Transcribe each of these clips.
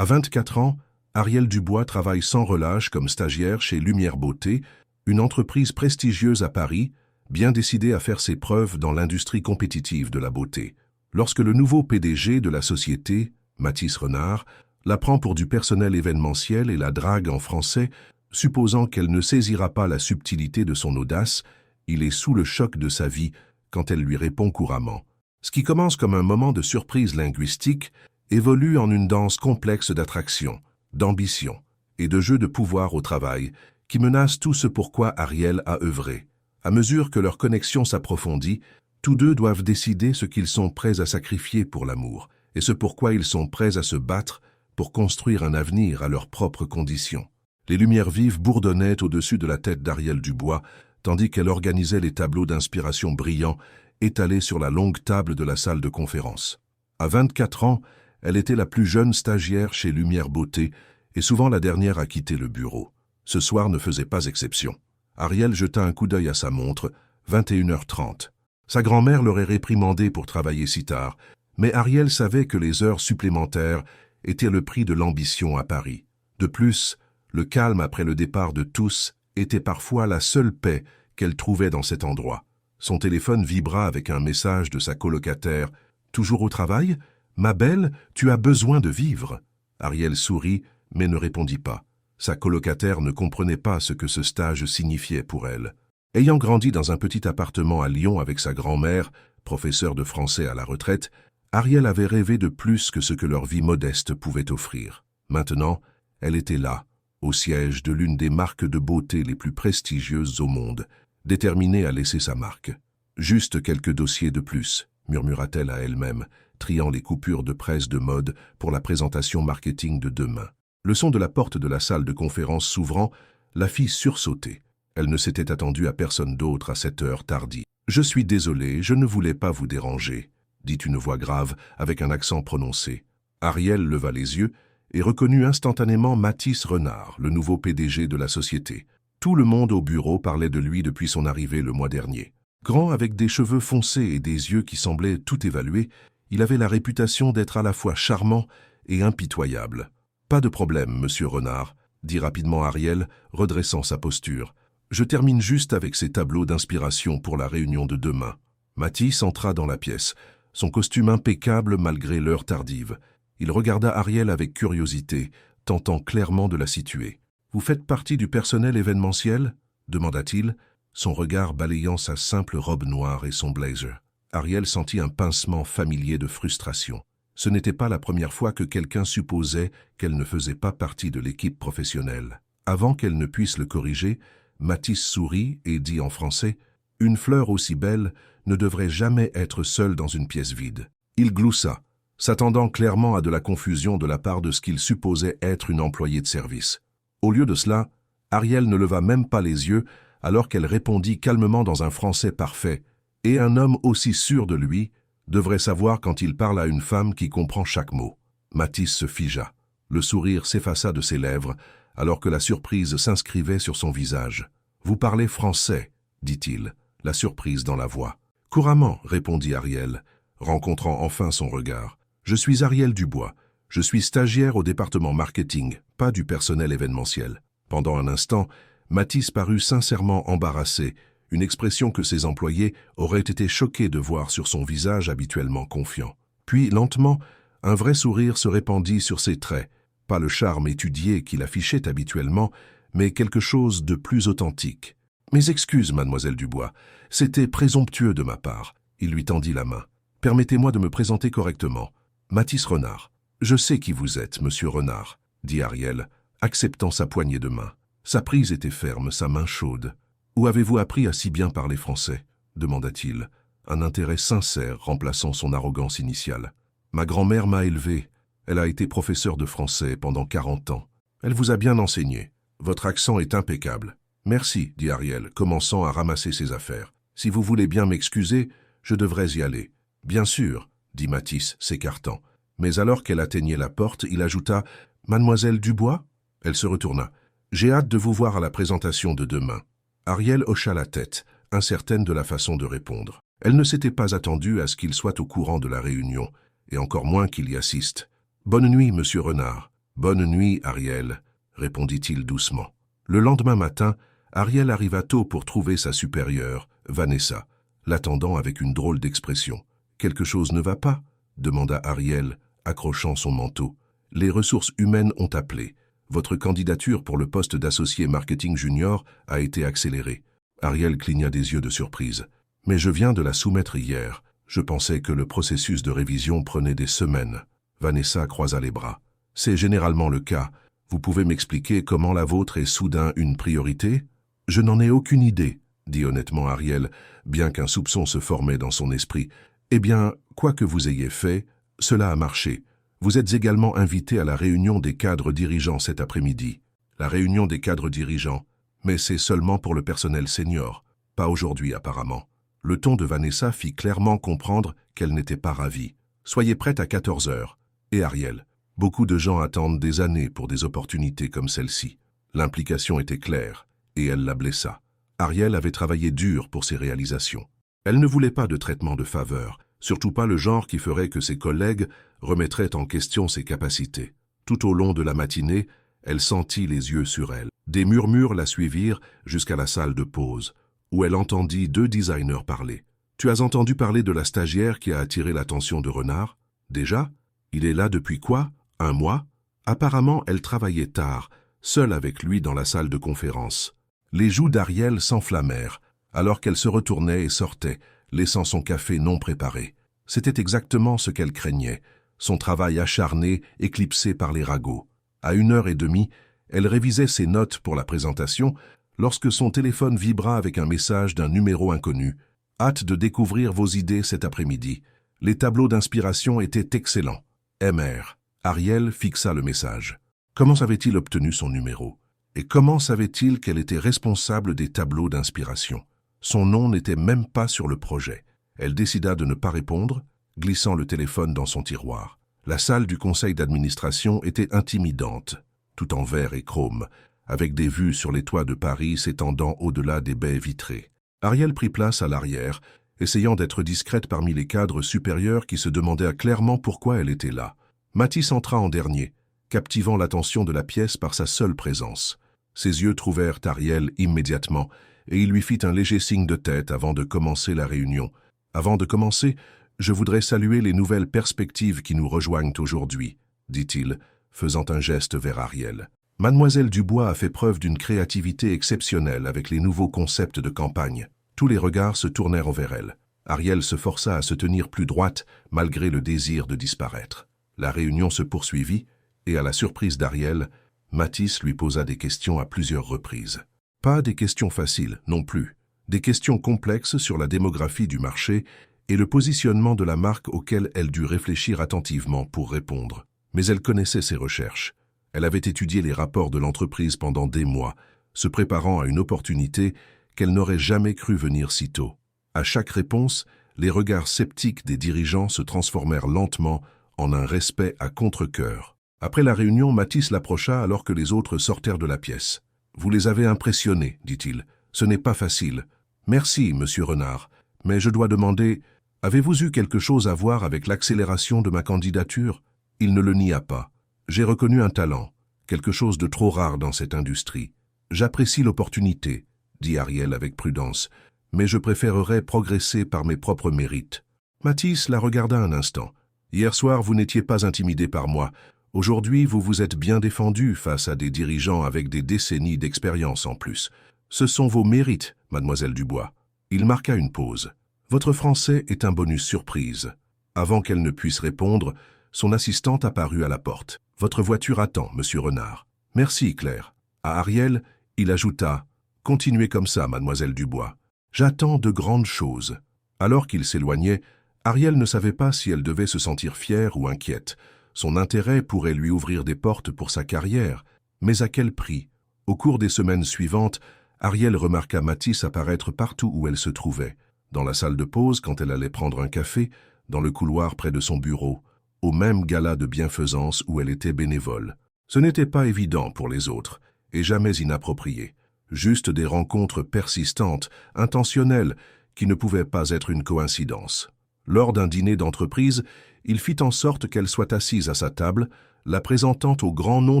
À 24 ans, Ariel Dubois travaille sans relâche comme stagiaire chez Lumière Beauté, une entreprise prestigieuse à Paris, bien décidée à faire ses preuves dans l'industrie compétitive de la beauté. Lorsque le nouveau PDG de la société, Mathis Renard, la prend pour du personnel événementiel et la drague en français, supposant qu'elle ne saisira pas la subtilité de son audace, il est sous le choc de sa vie quand elle lui répond couramment. Ce qui commence comme un moment de surprise linguistique évolue en une danse complexe d'attraction, d'ambition et de jeu de pouvoir au travail qui menace tout ce pourquoi Ariel a œuvré. À mesure que leur connexion s'approfondit, tous deux doivent décider ce qu'ils sont prêts à sacrifier pour l'amour et ce pourquoi ils sont prêts à se battre pour construire un avenir à leurs propres conditions. Les lumières vives bourdonnaient au-dessus de la tête d'Ariel Dubois, tandis qu'elle organisait les tableaux d'inspiration brillants étalés sur la longue table de la salle de conférence. À 24 ans, elle était la plus jeune stagiaire chez Lumière Beauté et souvent la dernière à quitter le bureau. Ce soir ne faisait pas exception. Ariel jeta un coup d'œil à sa montre, 21h30. Sa grand-mère l'aurait réprimandée pour travailler si tard, mais Ariel savait que les heures supplémentaires étaient le prix de l'ambition à Paris. De plus, le calme après le départ de tous était parfois la seule paix qu'elle trouvait dans cet endroit. Son téléphone vibra avec un message de sa colocataire. « Toujours au travail ? Ma belle, tu as besoin de vivre. » Ariel sourit, mais ne répondit pas. Sa colocataire ne comprenait pas ce que ce stage signifiait pour elle. Ayant grandi dans un petit appartement à Lyon avec sa grand-mère, professeure de français à la retraite, Ariel avait rêvé de plus que ce que leur vie modeste pouvait offrir. Maintenant, elle était là, au siège de l'une des marques de beauté les plus prestigieuses au monde, déterminée à laisser sa marque. « Juste quelques dossiers de plus », murmura-t-elle à elle-même, triant les coupures de presse de mode pour la présentation marketing de demain. Le son de la porte de la salle de conférence s'ouvrant, la fit sursauter. Elle ne s'était attendue à personne d'autre à cette heure tardive. « Je suis désolée, je ne voulais pas vous déranger », dit une voix grave avec un accent prononcé. Ariel leva les yeux et reconnut instantanément Mathis Renard, le nouveau PDG de la société. Tout le monde au bureau parlait de lui depuis son arrivée le mois dernier. Grand avec des cheveux foncés et des yeux qui semblaient tout évaluer, il avait la réputation d'être à la fois charmant et impitoyable. « Pas de problème, monsieur Renard », dit rapidement Ariel, redressant sa posture. « Je termine juste avec ces tableaux d'inspiration pour la réunion de demain. » Mathis entra dans la pièce, son costume impeccable malgré l'heure tardive. Il regarda Ariel avec curiosité, tentant clairement de la situer. « Vous faites partie du personnel événementiel ?» demanda-t-il, son regard balayant sa simple robe noire et son blazer. Ariel sentit un pincement familier de frustration. Ce n'était pas la première fois que quelqu'un supposait qu'elle ne faisait pas partie de l'équipe professionnelle. Avant qu'elle ne puisse le corriger, Mathis sourit et dit en français « Une fleur aussi belle ne devrait jamais être seule dans une pièce vide. » Il gloussa, s'attendant clairement à de la confusion de la part de ce qu'il supposait être une employée de service. Au lieu de cela, Ariel ne leva même pas les yeux alors qu'elle répondit calmement dans un français parfait « Et un homme aussi sûr de lui devrait savoir quand il parle à une femme qui comprend chaque mot. » Mathis se figea. Le sourire s'effaça de ses lèvres alors que la surprise s'inscrivait sur son visage. « Vous parlez français » dit-il, la surprise dans la voix. « Couramment » répondit Ariel, rencontrant enfin son regard. « Je suis Ariel Dubois. Je suis stagiaire au département marketing, pas du personnel événementiel. » Pendant un instant, Mathis parut sincèrement embarrassé, une expression que ses employés auraient été choqués de voir sur son visage habituellement confiant. Puis, lentement, un vrai sourire se répandit sur ses traits, pas le charme étudié qu'il affichait habituellement, mais quelque chose de plus authentique. « Mes excuses, mademoiselle Dubois, c'était présomptueux de ma part. » Il lui tendit la main. « Permettez-moi de me présenter correctement. Mathis Renard. »« Je sais qui vous êtes, monsieur Renard, » dit Ariel, acceptant sa poignée de main. Sa prise était ferme, sa main chaude. « Où avez-vous appris à si bien parler français ?» demanda-t-il, un intérêt sincère remplaçant son arrogance initiale. « Ma grand-mère m'a élevé. Elle a été professeure de français pendant 40 ans. Elle vous a bien enseigné. Votre accent est impeccable. »« Merci, » dit Ariel, commençant à ramasser ses affaires. « Si vous voulez bien m'excuser, je devrais y aller. »« Bien sûr, » dit Mathis, s'écartant. Mais alors qu'elle atteignait la porte, il ajouta « Mademoiselle Dubois ?» Elle se retourna. « J'ai hâte de vous voir à la présentation de demain. » Ariel hocha la tête, incertaine de la façon de répondre. Elle ne s'était pas attendue à ce qu'il soit au courant de la réunion, et encore moins qu'il y assiste. « Bonne nuit, monsieur Renard. Bonne nuit, Ariel, répondit-il doucement. Le lendemain matin, Ariel arriva tôt pour trouver sa supérieure, Vanessa, l'attendant avec une drôle d'expression. « Quelque chose ne va pas ?» demanda Ariel, accrochant son manteau. « Les ressources humaines ont appelé. Votre candidature pour le poste d'associé marketing junior a été accélérée. » Ariel cligna des yeux de surprise. « Mais je viens de la soumettre hier. Je pensais que le processus de révision prenait des semaines. » Vanessa croisa les bras. « C'est généralement le cas. Vous pouvez m'expliquer comment la vôtre est soudain une priorité ?»« Je n'en ai aucune idée, » dit honnêtement Ariel, bien qu'un soupçon se formait dans son esprit. « Eh bien, quoi que vous ayez fait, cela a marché. Vous êtes également invité à la réunion des cadres dirigeants cet après-midi. » La réunion des cadres dirigeants, mais c'est seulement pour le personnel senior. Pas aujourd'hui apparemment. Le ton de Vanessa fit clairement comprendre qu'elle n'était pas ravie. « Soyez prête à 14 heures. » Et Ariel. Beaucoup de gens attendent des années pour des opportunités comme celle-ci. L'implication était claire, et elle la blessa. Ariel avait travaillé dur pour ses réalisations. Elle ne voulait pas de traitement de faveur, surtout pas le genre qui ferait que ses collègues remettraient en question ses capacités. Tout au long de la matinée, elle sentit les yeux sur elle. Des murmures la suivirent jusqu'à la salle de pause, où elle entendit 2 designers parler. « Tu as entendu parler de la stagiaire qui a attiré l'attention de Renard? Déjà? Il est là depuis quoi? 1 mois? » Apparemment, elle travaillait tard, seule avec lui dans la salle de conférence. Les joues d'Ariel s'enflammèrent, alors qu'elle se retournait et sortait, laissant son café non préparé. C'était exactement ce qu'elle craignait, son travail acharné éclipsé par les ragots. À 1h30, elle révisait ses notes pour la présentation, lorsque son téléphone vibra avec un message d'un numéro inconnu. « Hâte de découvrir vos idées cet après-midi. Les tableaux d'inspiration étaient excellents. MR. » Ariel fixa le message. Comment avait-il obtenu son numéro? Et comment savait-il qu'elle était responsable des tableaux d'inspiration? Son nom n'était même pas sur le projet. Elle décida de ne pas répondre, glissant le téléphone dans son tiroir. La salle du conseil d'administration était intimidante, tout en verre et chrome, avec des vues sur les toits de Paris s'étendant au-delà des baies vitrées. Ariel prit place à l'arrière, essayant d'être discrète parmi les cadres supérieurs qui se demandaient clairement pourquoi elle était là. Mathis entra en dernier, captivant l'attention de la pièce par sa seule présence. Ses yeux trouvèrent Ariel immédiatement, et il lui fit un léger signe de tête avant de commencer la réunion. « Avant de commencer, je voudrais saluer les nouvelles perspectives qui nous rejoignent aujourd'hui, » dit-il, faisant un geste vers Ariel. Mademoiselle Dubois a fait preuve d'une créativité exceptionnelle avec les nouveaux concepts de campagne. Tous les regards se tournèrent vers elle. Ariel se força à se tenir plus droite, malgré le désir de disparaître. La réunion se poursuivit, et à la surprise d'Ariel, Mathis lui posa des questions à plusieurs reprises. Pas des questions faciles, non plus. Des questions complexes sur la démographie du marché et le positionnement de la marque auquel elle dut réfléchir attentivement pour répondre. Mais elle connaissait ses recherches. Elle avait étudié les rapports de l'entreprise pendant des mois, se préparant à une opportunité qu'elle n'aurait jamais cru venir si tôt. À chaque réponse, les regards sceptiques des dirigeants se transformèrent lentement en un respect à contre-cœur. Après la réunion, Mathis l'approcha alors que les autres sortèrent de la pièce. « Vous les avez impressionnés, dit-il. Ce n'est pas facile. Merci, monsieur Renard. Mais je dois demander, avez-vous eu quelque chose à voir avec l'accélération de ma candidature ?» Il ne le nia pas. « J'ai reconnu un talent, quelque chose de trop rare dans cette industrie. J'apprécie l'opportunité, dit Ariel avec prudence, mais je préférerais progresser par mes propres mérites. » Mathis la regarda un instant. « Hier soir, vous n'étiez pas intimidé par moi. Aujourd'hui, vous vous êtes bien défendu face à des dirigeants avec des décennies d'expérience en plus. Ce sont vos mérites, mademoiselle Dubois. » Il marqua une pause. « Votre français est un bonus surprise. » Avant qu'elle ne puisse répondre, son assistante apparut à la porte. « Votre voiture attend, monsieur Renard. »« Merci, Claire. » À Ariel, il ajouta « Continuez comme ça, mademoiselle Dubois. J'attends de grandes choses. » Alors qu'il s'éloignait, Ariel ne savait pas si elle devait se sentir fière ou inquiète. Son intérêt pourrait lui ouvrir des portes pour sa carrière, mais à quel prix? Au cours des semaines suivantes, Ariel remarqua Mathis apparaître partout où elle se trouvait, dans la salle de pause quand elle allait prendre un café, dans le couloir près de son bureau, au même gala de bienfaisance où elle était bénévole. Ce n'était pas évident pour les autres, et jamais inapproprié. Juste des rencontres persistantes, intentionnelles, qui ne pouvaient pas être une coïncidence. Lors d'un dîner d'entreprise, il fit en sorte qu'elle soit assise à sa table, la présentant au grand nom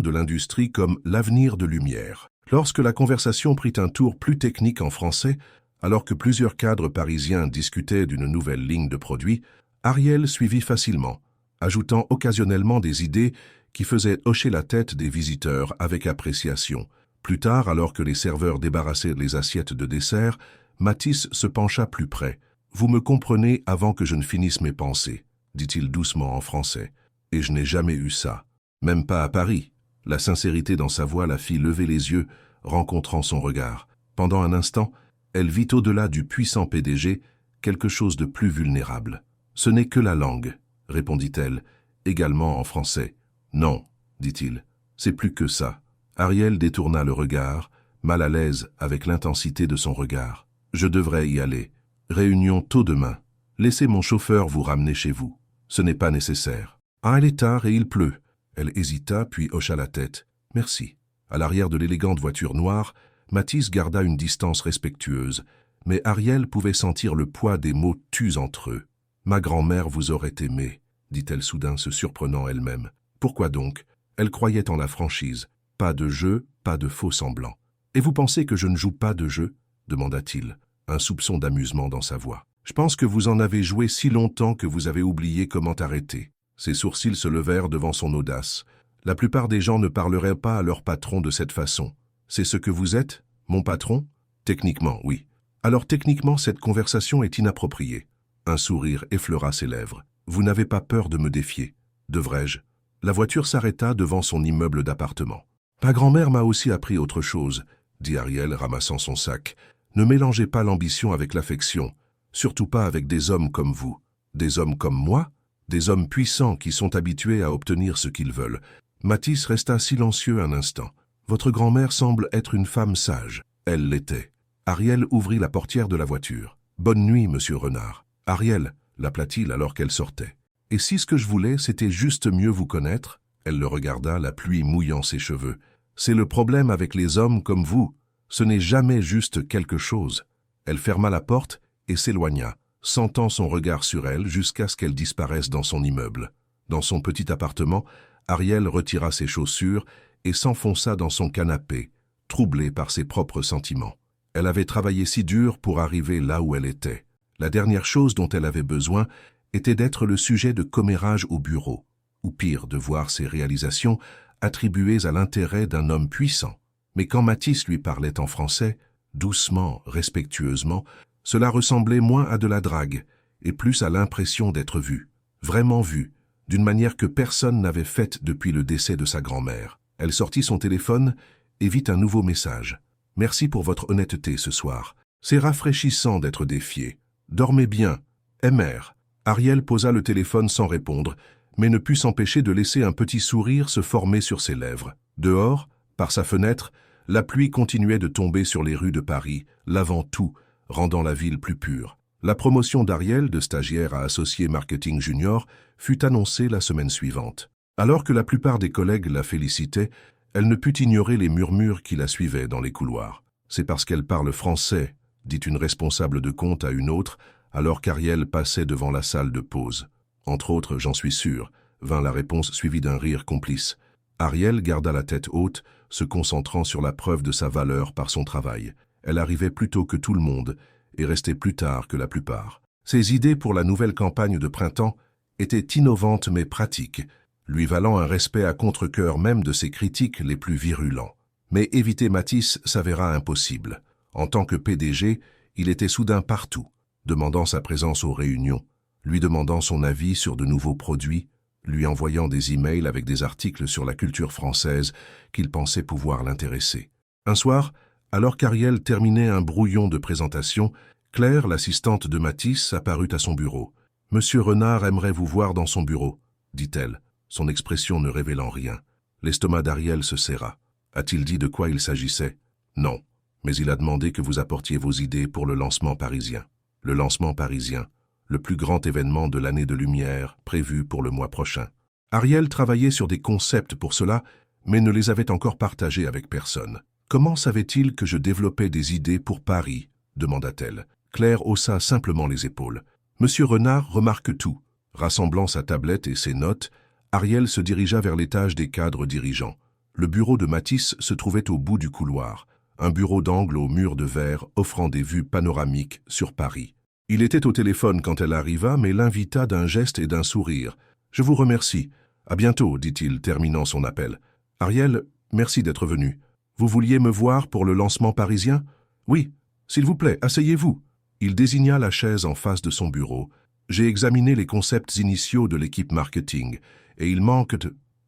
de l'industrie comme l'avenir de Lumière. Lorsque la conversation prit un tour plus technique en français, alors que plusieurs cadres parisiens discutaient d'une nouvelle ligne de produits, Ariel suivit facilement, ajoutant occasionnellement des idées qui faisaient hocher la tête des visiteurs avec appréciation. Plus tard, alors que les serveurs débarrassaient les assiettes de dessert, Mathis se pencha plus près. « Vous me comprenez avant que je ne finisse mes pensées », dit-il doucement en français. « Et je n'ai jamais eu ça. Même pas à Paris. » La sincérité dans sa voix la fit lever les yeux, rencontrant son regard. Pendant un instant, elle vit au-delà du puissant PDG quelque chose de plus vulnérable. « Ce n'est que la langue, » répondit-elle, également en français. « Non, » dit-il, « c'est plus que ça. » Ariel détourna le regard, mal à l'aise avec l'intensité de son regard. « Je devrais y aller. Réunion tôt demain. Laissez mon chauffeur vous ramener chez vous. Ce n'est pas nécessaire. »« Ah, il est tard et il pleut. » Elle hésita, puis hocha la tête. « Merci. » À l'arrière de l'élégante voiture noire, Mathis garda une distance respectueuse, mais Ariel pouvait sentir le poids des mots tus entre eux. « Ma grand-mère vous aurait aimé, » dit-elle soudain, se surprenant elle-même. « Pourquoi donc ?» Elle croyait en la franchise. Pas de jeu, pas de faux semblants. « Et vous pensez que je ne joue pas de jeu ?» demanda-t-il, un soupçon d'amusement dans sa voix. « Je pense que vous en avez joué si longtemps que vous avez oublié comment arrêter. » Ses sourcils se levèrent devant son audace. La plupart des gens ne parleraient pas à leur patron de cette façon. « C'est ce que vous êtes, mon patron ?» « Techniquement, oui. »« Alors techniquement, cette conversation est inappropriée. » Un sourire effleura ses lèvres. « Vous n'avez pas peur de me défier, devrais-je » La voiture s'arrêta devant son immeuble d'appartement. « Ma grand-mère m'a aussi appris autre chose, » dit Ariel, ramassant son sac. « Ne mélangez pas l'ambition avec l'affection, surtout pas avec des hommes comme vous. Des hommes comme moi ? Des hommes puissants qui sont habitués à obtenir ce qu'ils veulent. » Mathis resta silencieux un instant. « Votre grand-mère semble être une femme sage. » Elle l'était. Ariel ouvrit la portière de la voiture. « Bonne nuit, monsieur Renard. »« Ariel, » l'appela-t-il alors qu'elle sortait. « Et si ce que je voulais, c'était juste mieux vous connaître ?» Elle le regarda, la pluie mouillant ses cheveux. « C'est le problème avec les hommes comme vous. Ce n'est jamais juste quelque chose. » Elle ferma la porte et s'éloigna, sentant son regard sur elle jusqu'à ce qu'elle disparaisse dans son immeuble. Dans son petit appartement, Ariel retira ses chaussures et s'enfonça dans son canapé, troublée par ses propres sentiments. Elle avait travaillé si dur pour arriver là où elle était. La dernière chose dont elle avait besoin était d'être le sujet de commérages au bureau, ou pire, de voir ses réalisations attribuées à l'intérêt d'un homme puissant. Mais quand Mathis lui parlait en français, doucement, respectueusement, cela ressemblait moins à de la drague et plus à l'impression d'être vu, vraiment vu, d'une manière que personne n'avait faite depuis le décès de sa grand-mère. Elle sortit son téléphone et vit un nouveau message. « Merci pour votre honnêteté ce soir. C'est rafraîchissant d'être défié. Dormez bien. MR. » Ariel posa le téléphone sans répondre, mais ne put s'empêcher de laisser un petit sourire se former sur ses lèvres. Dehors, par sa fenêtre, la pluie continuait de tomber sur les rues de Paris, lavant tout, rendant la ville plus pure. La promotion d'Ariel, de stagiaire à associé marketing junior, fut annoncée la semaine suivante. Alors que la plupart des collègues la félicitaient, elle ne put ignorer les murmures qui la suivaient dans les couloirs. « C'est parce qu'elle parle français », dit une responsable de compte à une autre, alors qu'Ariel passait devant la salle de pause. « Entre autres, j'en suis sûr », vint la réponse suivie d'un rire complice. Ariel garda la tête haute, se concentrant sur la preuve de sa valeur par son travail. Elle arrivait plus tôt que tout le monde et restait plus tard que la plupart. Ses idées pour la nouvelle campagne de printemps étaient innovantes mais pratiques, lui valant un respect à contre-cœur même de ses critiques les plus virulents. Mais éviter Mathis s'avéra impossible. En tant que PDG, il était soudain partout, demandant sa présence aux réunions, lui demandant son avis sur de nouveaux produits, lui envoyant des emails avec des articles sur la culture française qu'il pensait pouvoir l'intéresser. Un soir, alors qu'Ariel terminait un brouillon de présentation, Claire, l'assistante de Mathis, apparut à son bureau. « Monsieur Renard aimerait vous voir dans son bureau », dit-elle, son expression ne révélant rien. L'estomac d'Ariel se serra. A-t-il dit de quoi il s'agissait? Non, mais il a demandé que vous apportiez vos idées pour le lancement parisien. Le lancement parisien, le plus grand événement de l'année de lumière, prévu pour le mois prochain. Ariel travaillait sur des concepts pour cela, mais ne les avait encore partagés avec personne. « Comment savait-il que je développais des idées pour Paris ?» demanda-t-elle. Claire haussa simplement les épaules. « Monsieur Renard remarque tout. » Rassemblant sa tablette et ses notes, Ariel se dirigea vers l'étage des cadres dirigeants. Le bureau de Mathis se trouvait au bout du couloir, un bureau d'angle aux murs de verre offrant des vues panoramiques sur Paris. Il était au téléphone quand elle arriva, mais l'invita d'un geste et d'un sourire. « Je vous remercie. À bientôt, dit-il, terminant son appel. Ariel, merci d'être venu. Vous vouliez me voir pour le lancement parisien? Oui. S'il vous plaît, asseyez-vous. » Il désigna la chaise en face de son bureau. « J'ai examiné les concepts initiaux de l'équipe marketing, et il manque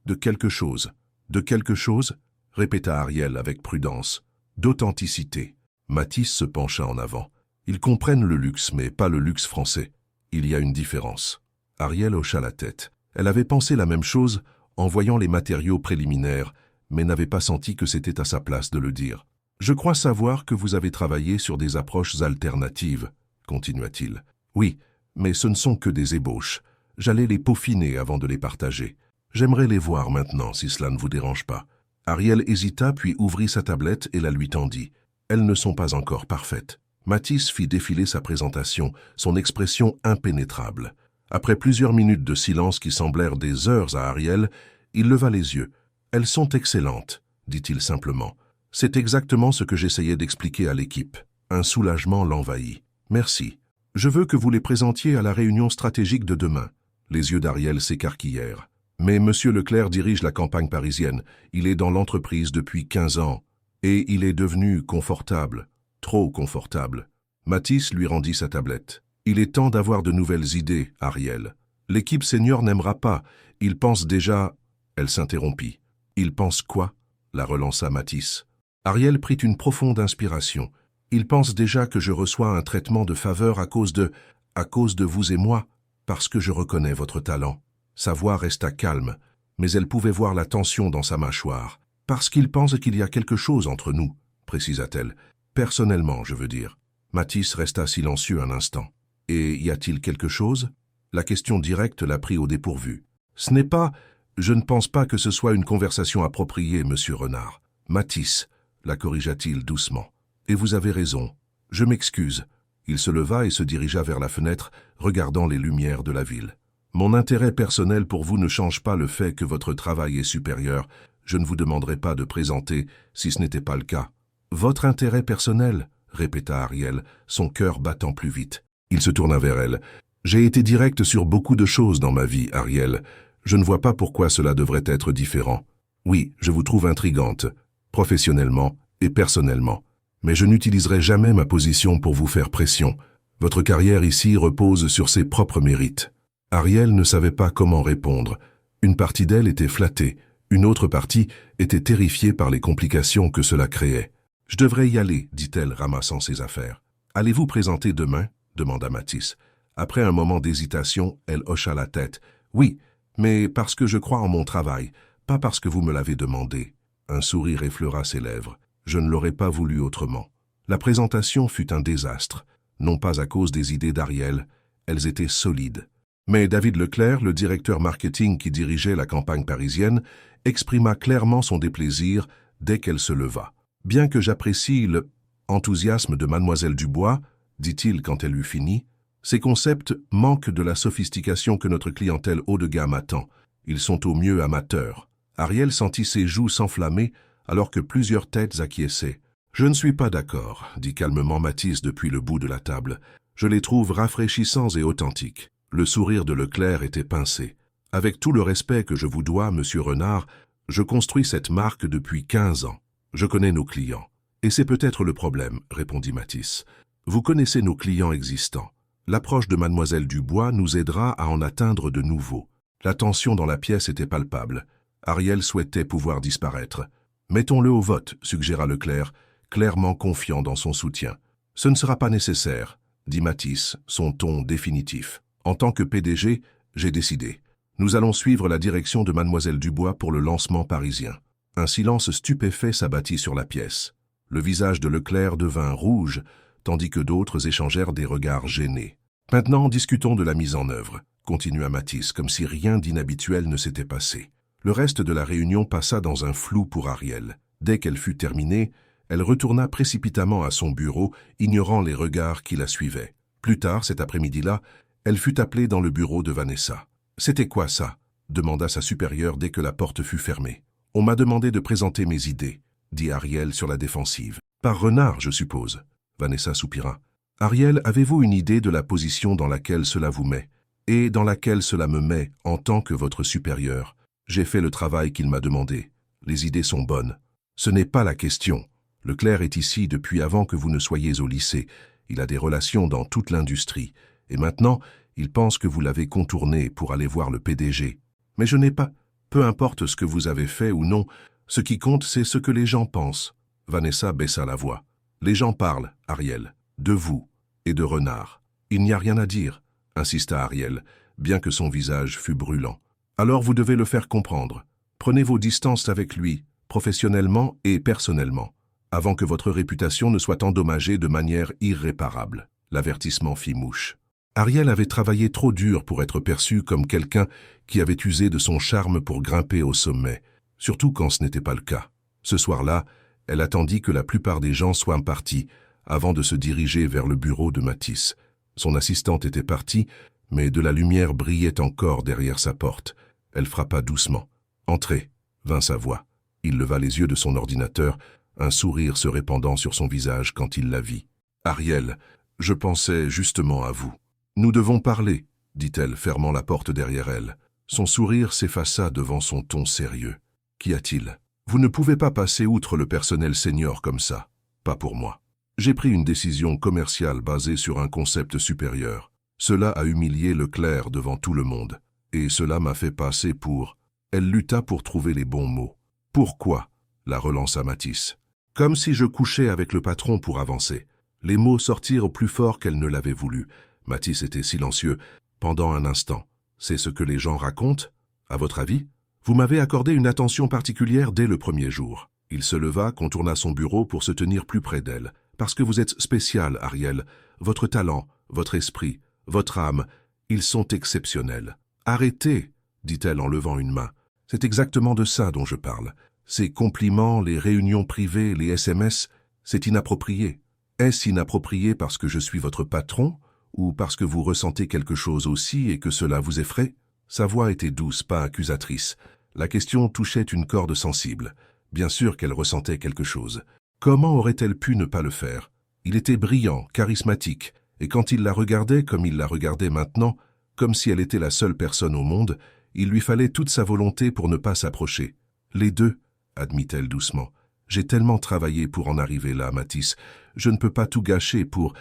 de quelque chose. » « De quelque chose ?» répéta Ariel avec prudence. « D'authenticité. » Mathis se pencha en avant. « Ils comprennent le luxe, mais pas le luxe français. Il y a une différence. » Ariel hocha la tête. Elle avait pensé la même chose en voyant les matériaux préliminaires, mais n'avait pas senti que c'était à sa place de le dire. « Je crois savoir que vous avez travaillé sur des approches alternatives, » continua-t-il. « Oui, mais ce ne sont que des ébauches. J'allais les peaufiner avant de les partager. J'aimerais les voir maintenant, si cela ne vous dérange pas. » Ariel hésita, puis ouvrit sa tablette et la lui tendit. « Elles ne sont pas encore parfaites. » Mathis fit défiler sa présentation, son expression impénétrable. Après plusieurs minutes de silence qui semblèrent des heures à Ariel, il leva les yeux. « Elles sont excellentes, » dit-il simplement. « C'est exactement ce que j'essayais d'expliquer à l'équipe. » Un soulagement l'envahit. « Merci. Je veux que vous les présentiez à la réunion stratégique de demain. » Les yeux d'Ariel s'écarquillèrent. « Mais Monsieur Leclerc dirige la campagne parisienne. Il est dans l'entreprise depuis 15 ans. Et il est devenu confortable. Trop confortable. » Mathis lui rendit sa tablette. « Il est temps d'avoir de nouvelles idées, Ariel. L'équipe senior n'aimera pas. Il pense déjà... » Elle s'interrompit. « Il pense quoi ?» la relança Mathis. Ariel prit une profonde inspiration. « Il pense déjà que je reçois un traitement de faveur à cause de vous et moi, parce que je reconnais votre talent. » Sa voix resta calme, mais elle pouvait voir la tension dans sa mâchoire. « Parce qu'il pense qu'il y a quelque chose entre nous, » précisa-t-elle. « Personnellement, je veux dire. » Mathis resta silencieux un instant. « Et y a-t-il quelque chose ?» La question directe la prit au dépourvu. « Ce n'est pas... Je ne pense pas que ce soit une conversation appropriée, monsieur Renard. »« Mathis, » la corrigea-t-il doucement. « Et vous avez raison. Je m'excuse. » Il se leva et se dirigea vers la fenêtre, regardant les lumières de la ville. « Mon intérêt personnel pour vous ne change pas le fait que votre travail est supérieur. Je ne vous demanderai pas de présenter si ce n'était pas le cas. »« Votre intérêt personnel ?» répéta Ariel, son cœur battant plus vite. Il se tourna vers elle. « J'ai été direct sur beaucoup de choses dans ma vie, Ariel. Je ne vois pas pourquoi cela devrait être différent. Oui, je vous trouve intrigante, professionnellement et personnellement. Mais je n'utiliserai jamais ma position pour vous faire pression. Votre carrière ici repose sur ses propres mérites. » Ariel ne savait pas comment répondre. Une partie d'elle était flattée, une autre partie était terrifiée par les complications que cela créait. « Je devrais y aller, dit-elle, ramassant ses affaires. « Allez-vous présenter demain ?» demanda Mathis. Après un moment d'hésitation, elle hocha la tête. « Oui, mais parce que je crois en mon travail, pas parce que vous me l'avez demandé. » Un sourire effleura ses lèvres. Je ne l'aurais pas voulu autrement. La présentation fut un désastre, non pas à cause des idées d'Ariel, elles étaient solides. Mais David Leclerc, le directeur marketing qui dirigeait la campagne parisienne, exprima clairement son déplaisir dès qu'elle se leva. « Bien que j'apprécie le enthousiasme de Mademoiselle Dubois, dit-il quand elle eut fini, ces concepts manquent de la sophistication que notre clientèle haut de gamme attend. Ils sont au mieux amateurs. » Ariel sentit ses joues s'enflammer alors que plusieurs têtes acquiesçaient. « Je ne suis pas d'accord, » dit calmement Mathis depuis le bout de la table. « Je les trouve rafraîchissants et authentiques. » Le sourire de Leclerc était pincé. « Avec tout le respect que je vous dois, monsieur Renard, je construis cette marque depuis 15 ans. Je connais nos clients. » « Et c'est peut-être le problème, » répondit Mathis. « Vous connaissez nos clients existants. L'approche de Mademoiselle Dubois nous aidera à en atteindre de nouveaux. » La tension dans la pièce était palpable. Ariel souhaitait pouvoir disparaître. « Mettons-le au vote, » suggéra Leclerc, clairement confiant dans son soutien. « Ce ne sera pas nécessaire, » dit Mathis, son ton définitif. « En tant que PDG, j'ai décidé. Nous allons suivre la direction de Mademoiselle Dubois pour le lancement parisien. » Un silence stupéfait s'abattit sur la pièce. Le visage de Leclerc devint rouge, tandis que d'autres échangèrent des regards gênés. « Maintenant, discutons de la mise en œuvre, » continua Mathis, comme si rien d'inhabituel ne s'était passé. Le reste de la réunion passa dans un flou pour Ariel. Dès qu'elle fut terminée, elle retourna précipitamment à son bureau, ignorant les regards qui la suivaient. Plus tard, cet après-midi-là, elle fut appelée dans le bureau de Vanessa. « C'était quoi ça ?» demanda sa supérieure dès que la porte fut fermée. On m'a demandé de présenter mes idées, dit Ariel sur la défensive. Par renard, je suppose. Vanessa soupira. Ariel, avez-vous une idée de la position dans laquelle cela vous met, et dans laquelle cela me met en tant que votre supérieur? J'ai fait le travail qu'il m'a demandé. Les idées sont bonnes. Ce n'est pas la question. Leclerc est ici depuis avant que vous ne soyez au lycée. Il a des relations dans toute l'industrie. Et maintenant, il pense que vous l'avez contourné pour aller voir le PDG. Mais je n'ai pas. Peu importe ce que vous avez fait ou non, ce qui compte, c'est ce que les gens pensent. Vanessa baissa la voix. Les gens parlent, Ariel, de vous et de Renard. Il n'y a rien à dire, insista Ariel, bien que son visage fût brûlant. Alors vous devez le faire comprendre. Prenez vos distances avec lui, professionnellement et personnellement, avant que votre réputation ne soit endommagée de manière irréparable. L'avertissement fit mouche. Ariel avait travaillé trop dur pour être perçu comme quelqu'un qui avait usé de son charme pour grimper au sommet, surtout quand ce n'était pas le cas. Ce soir-là, elle attendit que la plupart des gens soient partis avant de se diriger vers le bureau de Mathis. Son assistante était partie, mais de la lumière brillait encore derrière sa porte. Elle frappa doucement. « Entrez !» vint sa voix. Il leva les yeux de son ordinateur, un sourire se répandant sur son visage quand il la vit. « Ariel, je pensais justement à vous. »« Nous devons parler, » dit-elle, fermant la porte derrière elle. Son sourire s'effaça devant son ton sérieux. « Qu'y a-t-il ? Vous ne pouvez pas passer outre le personnel senior comme ça. Pas pour moi. J'ai pris une décision commerciale basée sur un concept supérieur. Cela a humilié Leclerc devant tout le monde. Et cela m'a fait passer pour... » Elle lutta pour trouver les bons mots. « Pourquoi ?» la relança Mathis. Comme si je couchais avec le patron pour avancer. Les mots sortirent plus fort qu'elle ne l'avait voulu. Mathis était silencieux pendant un instant. C'est ce que les gens racontent? À votre avis? Vous m'avez accordé une attention particulière dès le premier jour. Il se leva, contourna son bureau pour se tenir plus près d'elle. Parce que vous êtes spécial, Ariel. Votre talent, votre esprit, votre âme, ils sont exceptionnels. Arrêtez, dit-elle en levant une main. C'est exactement de ça dont je parle. Ces compliments, les réunions privées, les SMS, c'est inapproprié. Est-ce inapproprié parce que je suis votre patron ou parce que vous ressentez quelque chose aussi et que cela vous effraie? Sa voix était douce, pas accusatrice. La question touchait une corde sensible. Bien sûr qu'elle ressentait quelque chose. Comment aurait-elle pu ne pas le faire? Il était brillant, charismatique, et quand il la regardait comme il la regardait maintenant, comme si elle était la seule personne au monde, il lui fallait toute sa volonté pour ne pas s'approcher. Les deux, admit-elle doucement. J'ai tellement travaillé pour en arriver là, Mathis. Je ne peux pas tout gâcher pour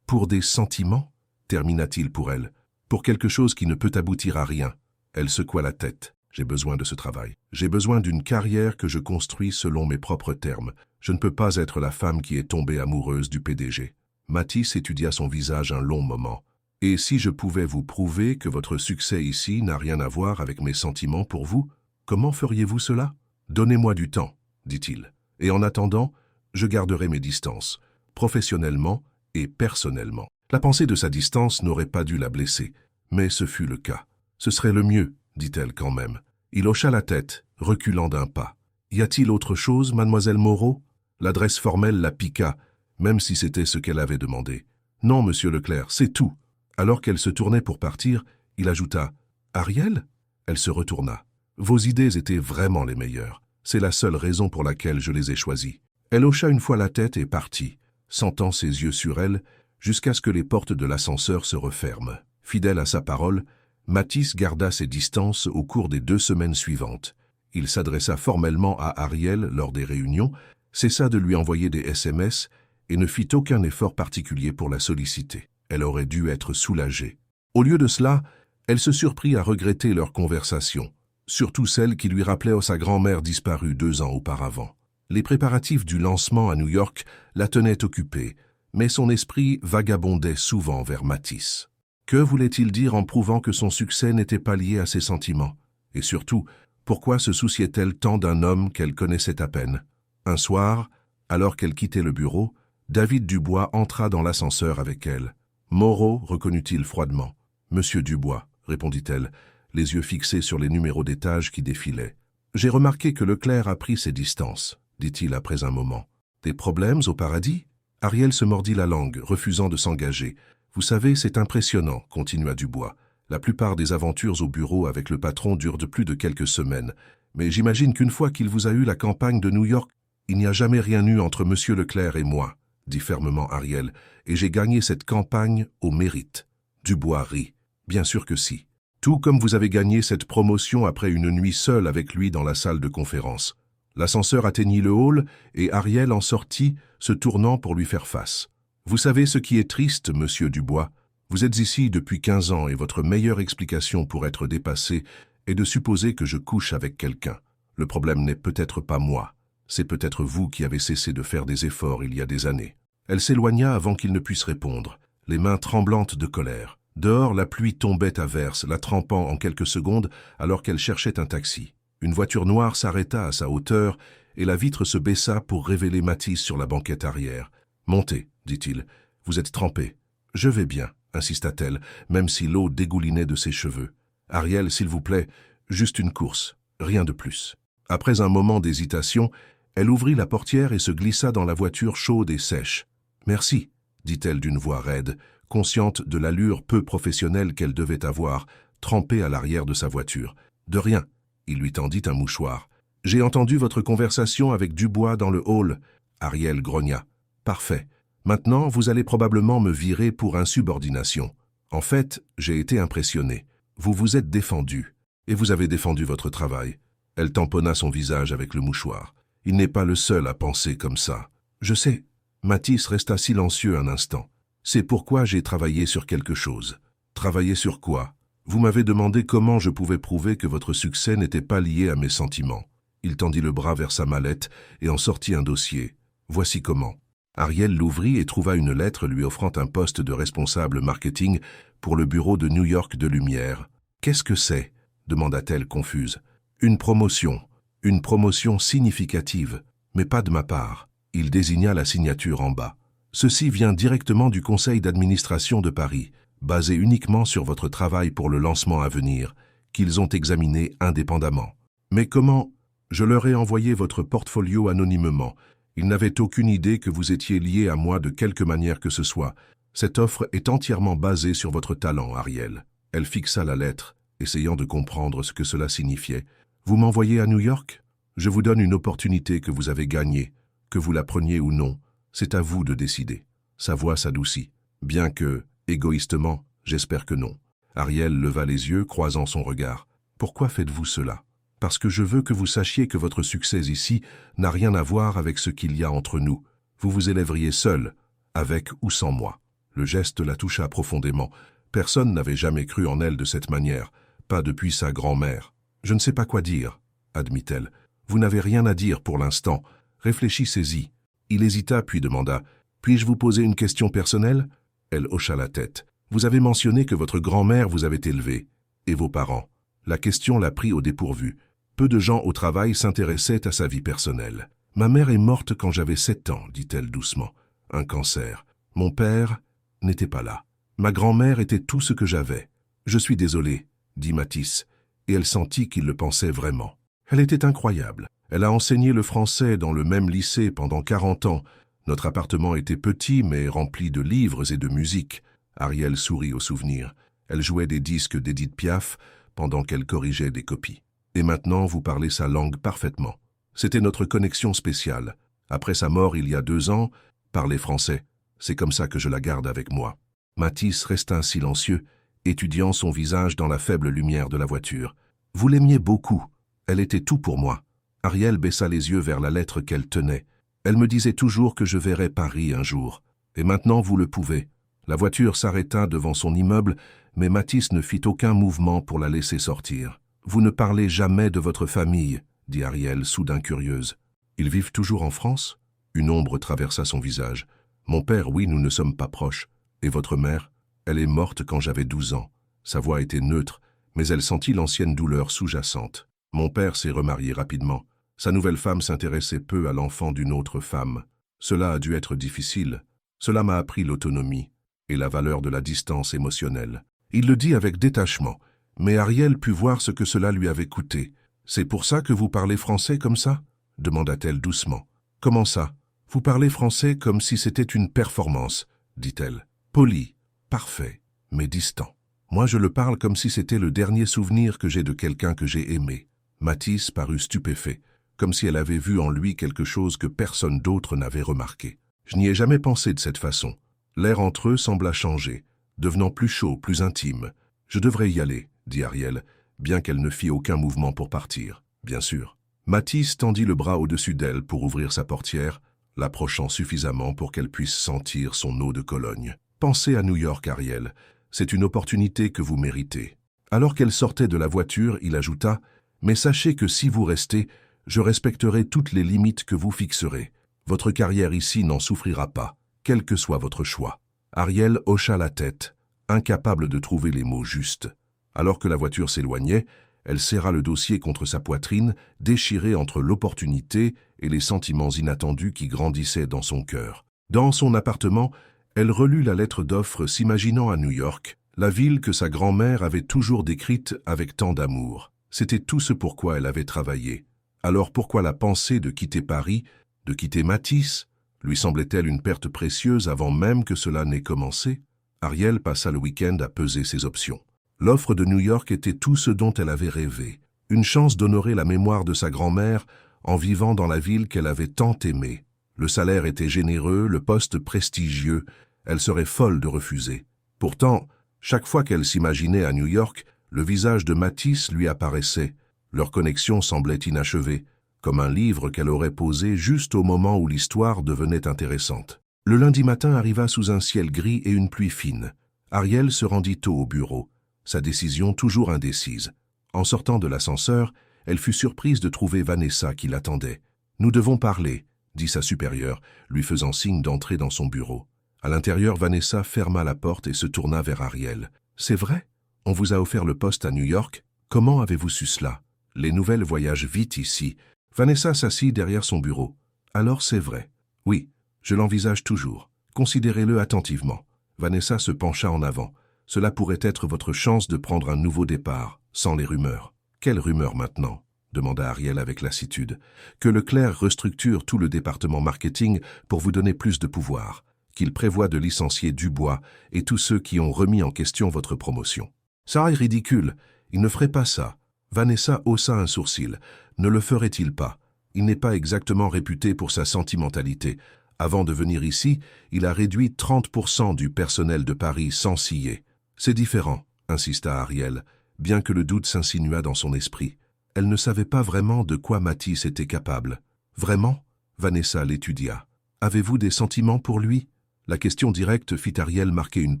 des sentiments, termina-t-il pour elle. Pour quelque chose qui ne peut aboutir à rien. Elle secoua la tête. J'ai besoin de ce travail. J'ai besoin d'une carrière que je construis selon mes propres termes. Je ne peux pas être la femme qui est tombée amoureuse du PDG. Mathis étudia son visage un long moment. Et si je pouvais vous prouver que votre succès ici n'a rien à voir avec mes sentiments pour vous, comment feriez-vous cela? Donnez-moi du temps, dit-il. Et en attendant, je garderai mes distances, professionnellement et personnellement. La pensée de sa distance n'aurait pas dû la blesser, mais ce fut le cas. Ce serait le mieux, dit-elle quand même. Il hocha la tête, reculant d'un pas. Y a-t-il autre chose, mademoiselle Moreau? L'adresse formelle la piqua, même si c'était ce qu'elle avait demandé. Non, monsieur Leclerc, c'est tout. Alors qu'elle se tournait pour partir, il ajouta « Ariel ?» Elle se retourna. « Vos idées étaient vraiment les meilleures. C'est la seule raison pour laquelle je les ai choisies. » Elle hocha une fois la tête et partit, sentant ses yeux sur elle, jusqu'à ce que les portes de l'ascenseur se referment. Fidèle à sa parole, Mathis garda ses distances au cours des 2 semaines suivantes. Il s'adressa formellement à Ariel lors des réunions, cessa de lui envoyer des SMS et ne fit aucun effort particulier pour la solliciter. Elle aurait dû être soulagée. Au lieu de cela, elle se surprit à regretter leur conversation, surtout celle qui lui rappelait sa grand-mère disparue 2 ans auparavant. Les préparatifs du lancement à New York la tenaient occupée, mais son esprit vagabondait souvent vers Mathis. Que voulait-il dire en prouvant que son succès n'était pas lié à ses sentiments? Et surtout, pourquoi se souciait-elle tant d'un homme qu'elle connaissait à peine? Un soir, alors qu'elle quittait le bureau, David Dubois entra dans l'ascenseur avec elle. Moreau, reconnut-il froidement. « Monsieur Dubois », répondit-elle, les yeux fixés sur les numéros d'étage qui défilaient. « J'ai remarqué que Leclerc a pris ses distances, » dit-il après un moment. « Des problèmes au paradis ?» Ariel se mordit la langue, refusant de s'engager. « Vous savez, c'est impressionnant, » continua Dubois. « La plupart des aventures au bureau avec le patron durent de plus de quelques semaines. Mais j'imagine qu'une fois qu'il vous a eu la campagne de New York, il n'y a jamais rien eu entre Monsieur Leclerc et moi, dit fermement Ariel, et j'ai gagné cette campagne au mérite. Dubois rit. Bien sûr que si. Tout comme vous avez gagné cette promotion après une nuit seule avec lui dans la salle de conférence. L'ascenseur atteignit le hall et Ariel en sortit, se tournant pour lui faire face. Vous savez ce qui est triste, monsieur Dubois. Vous êtes ici depuis 15 ans et votre meilleure explication pour être dépassé est de supposer que je couche avec quelqu'un. Le problème n'est peut-être pas moi. C'est peut-être vous qui avez cessé de faire des efforts il y a des années. Elle s'éloigna avant qu'il ne puisse répondre, les mains tremblantes de colère. Dehors, la pluie tombait à verse, la trempant en quelques secondes alors qu'elle cherchait un taxi. Une voiture noire s'arrêta à sa hauteur et la vitre se baissa pour révéler Mathis sur la banquette arrière. « Montez, dit-il. Vous êtes trempé. »« Je vais bien, » insista-t-elle, même si l'eau dégoulinait de ses cheveux. « Ariel, s'il vous plaît, juste une course, rien de plus. » Après un moment d'hésitation, elle ouvrit la portière et se glissa dans la voiture chaude et sèche. « Merci, » dit-elle d'une voix raide, consciente de l'allure peu professionnelle qu'elle devait avoir, trempée à l'arrière de sa voiture. « De rien. » Il lui tendit un mouchoir. « J'ai entendu votre conversation avec Dubois dans le hall. » Ariel grogna. « Parfait. Maintenant, vous allez probablement me virer pour insubordination. En fait, j'ai été impressionné. Vous vous êtes défendu. Et vous avez défendu votre travail. » Elle tamponna son visage avec le mouchoir. « Il n'est pas le seul à penser comme ça. »« Je sais. » Mathis resta silencieux un instant. « C'est pourquoi j'ai travaillé sur quelque chose. »« Travaillé sur quoi ? » Vous m'avez demandé comment je pouvais prouver que votre succès n'était pas lié à mes sentiments. Il tendit le bras vers sa mallette et en sortit un dossier. Voici comment. Ariel l'ouvrit et trouva une lettre lui offrant un poste de responsable marketing pour le bureau de New York de Lumière. « Qu'est-ce que c'est » demanda-t-elle confuse. « Une promotion significative, mais pas de ma part. » Il désigna la signature en bas. « Ceci vient directement du conseil d'administration de Paris, basé uniquement sur votre travail pour le lancement à venir, qu'ils ont examiné indépendamment. Mais comment ? Je leur ai envoyé votre portfolio anonymement. Ils n'avaient aucune idée que vous étiez lié à moi de quelque manière que ce soit. Cette offre est entièrement basée sur votre talent, Ariel. » Elle fixa la lettre, essayant de comprendre ce que cela signifiait. « Vous m'envoyez à New York ? Je vous donne une opportunité que vous avez gagnée. Que vous la preniez ou non, c'est à vous de décider. » Sa voix s'adoucit. Bien que, égoïstement, j'espère que non. Ariel leva les yeux, croisant son regard. « Pourquoi faites-vous cela ? Parce que je veux que vous sachiez que votre succès ici n'a rien à voir avec ce qu'il y a entre nous. Vous vous élèveriez seul, avec ou sans moi. » Le geste la toucha profondément. Personne n'avait jamais cru en elle de cette manière, pas depuis sa grand-mère. « Je ne sais pas quoi dire, » admit-elle. « Vous n'avez rien à dire pour l'instant. Réfléchissez-y. » Il hésita puis demanda « Puis-je vous poser une question personnelle ?» Elle hocha la tête. « Vous avez mentionné que votre grand-mère vous avait élevé, et vos parents. » La question la prit au dépourvu. Peu de gens au travail s'intéressaient à sa vie personnelle. « Ma mère est morte quand j'avais 7 ans, dit-elle doucement. Un cancer. Mon père n'était pas là. Ma grand-mère était tout ce que j'avais. Je suis désolée, dit Mathis, et elle sentit qu'il le pensait vraiment. Elle était incroyable. Elle a enseigné le français dans le même lycée pendant 40 ans. Notre appartement était petit, mais rempli de livres et de musique. » Ariel sourit au souvenir. Elle jouait des disques d'Édith Piaf pendant qu'elle corrigeait des copies. « Et maintenant, vous parlez sa langue parfaitement. C'était notre connexion spéciale. Après sa mort il y a 2 ans, parler français. C'est comme ça que je la garde avec moi. » Mathis resta silencieux, étudiant son visage dans la faible lumière de la voiture. « Vous l'aimiez beaucoup. Elle était tout pour moi. » Ariel baissa les yeux vers la lettre qu'elle tenait. « Elle me disait toujours que je verrais Paris un jour. Et maintenant, vous le pouvez. » La voiture s'arrêta devant son immeuble, mais Mathis ne fit aucun mouvement pour la laisser sortir. « Vous ne parlez jamais de votre famille, » dit Ariel, soudain curieuse. « Ils vivent toujours en France ?» Une ombre traversa son visage. « Mon père, oui, nous ne sommes pas proches. Et votre mère ? Elle est morte quand j'avais 12 ans. » Sa voix était neutre, mais elle sentit l'ancienne douleur sous-jacente. « Mon père s'est remarié rapidement. Sa nouvelle femme s'intéressait peu à l'enfant d'une autre femme. Cela a dû être difficile. Cela m'a appris l'autonomie et la valeur de la distance émotionnelle. » Il le dit avec détachement, mais Ariel put voir ce que cela lui avait coûté. « C'est pour ça que vous parlez français comme ça ?» demanda-t-elle doucement. « Comment ça ? Vous parlez français comme si c'était une performance, dit-elle. Poli, parfait, mais distant. Moi je le parle comme si c'était le dernier souvenir que j'ai de quelqu'un que j'ai aimé. Mathis parut stupéfait, comme si elle avait vu en lui quelque chose que personne d'autre n'avait remarqué. Je n'y ai jamais pensé de cette façon. L'air entre eux sembla changer, devenant plus chaud, plus intime. Je devrais y aller, dit Ariel, bien qu'elle ne fit aucun mouvement pour partir. Bien sûr. Mathis tendit le bras au-dessus d'elle pour ouvrir sa portière, l'approchant suffisamment pour qu'elle puisse sentir son eau de Cologne. Pensez à New York, Ariel. C'est une opportunité que vous méritez. Alors qu'elle sortait de la voiture, il ajouta « Mais sachez que si vous restez, je respecterai toutes les limites que vous fixerez. Votre carrière ici n'en souffrira pas, quel que soit votre choix. » Ariel hocha la tête, incapable de trouver les mots justes. Alors que la voiture s'éloignait, elle serra le dossier contre sa poitrine, déchirée entre l'opportunité et les sentiments inattendus qui grandissaient dans son cœur. Dans son appartement, elle relut la lettre d'offre s'imaginant à New York, la ville que sa grand-mère avait toujours décrite avec tant d'amour. C'était tout ce pourquoi elle avait travaillé. Alors pourquoi la pensée de quitter Paris, de quitter Mathis, lui semblait-elle une perte précieuse avant même que cela n'ait commencé? Ariel passa le week-end à peser ses options. L'offre de New York était tout ce dont elle avait rêvé. Une chance d'honorer la mémoire de sa grand-mère en vivant dans la ville qu'elle avait tant aimée. Le salaire était généreux, le poste prestigieux. Elle serait folle de refuser. Pourtant, chaque fois qu'elle s'imaginait à New York, le visage de Mathis lui apparaissait. Leur connexion semblait inachevée, comme un livre qu'elle aurait posé juste au moment où l'histoire devenait intéressante. Le lundi matin arriva sous un ciel gris et une pluie fine. Ariel se rendit tôt au bureau, sa décision toujours indécise. En sortant de l'ascenseur, elle fut surprise de trouver Vanessa qui l'attendait. « Nous devons parler », dit sa supérieure, lui faisant signe d'entrer dans son bureau. À l'intérieur, Vanessa ferma la porte et se tourna vers Ariel. « C'est vrai? On vous a offert le poste à New York? Comment avez-vous su cela? Les nouvelles voyagent vite ici. » Vanessa s'assit derrière son bureau. « Alors c'est vrai. Oui, je l'envisage toujours. Considérez-le attentivement. » Vanessa se pencha en avant. « Cela pourrait être votre chance de prendre un nouveau départ, sans les rumeurs. » « Quelles rumeurs maintenant ?» demanda Ariel avec lassitude. « Que Leclerc restructure tout le département marketing pour vous donner plus de pouvoir. Qu'il prévoit de licencier Dubois et tous ceux qui ont remis en question votre promotion. » Ça est ridicule. Il ne ferait pas ça. Vanessa haussa un sourcil. Ne le ferait-il pas? Il n'est pas exactement réputé pour sa sentimentalité. Avant de venir ici, il a réduit 30% du personnel de Paris sans ciller. C'est différent, insista Ariel, bien que le doute s'insinuât dans son esprit. Elle ne savait pas vraiment de quoi Mathis était capable. Vraiment? Vanessa l'étudia. Avez-vous des sentiments pour lui? La question directe fit Ariel marquer une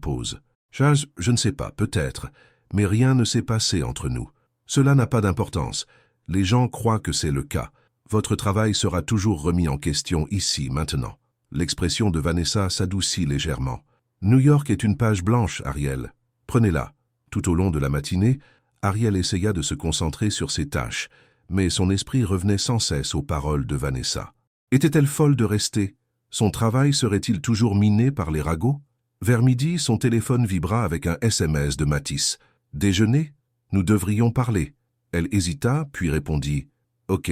pause. Je ne sais pas, peut-être, mais rien ne s'est passé entre nous. Cela n'a pas d'importance. Les gens croient que c'est le cas. Votre travail sera toujours remis en question ici, maintenant. L'expression de Vanessa s'adoucit légèrement. New York est une page blanche, Ariel. Prenez-la. Tout au long de la matinée, Ariel essaya de se concentrer sur ses tâches, mais son esprit revenait sans cesse aux paroles de Vanessa. Était-elle folle de rester? Son travail serait-il toujours miné par les ragots? Vers midi, son téléphone vibra avec un SMS de Mathis. « Déjeuner? Nous devrions parler. » Elle hésita, puis répondit « Ok.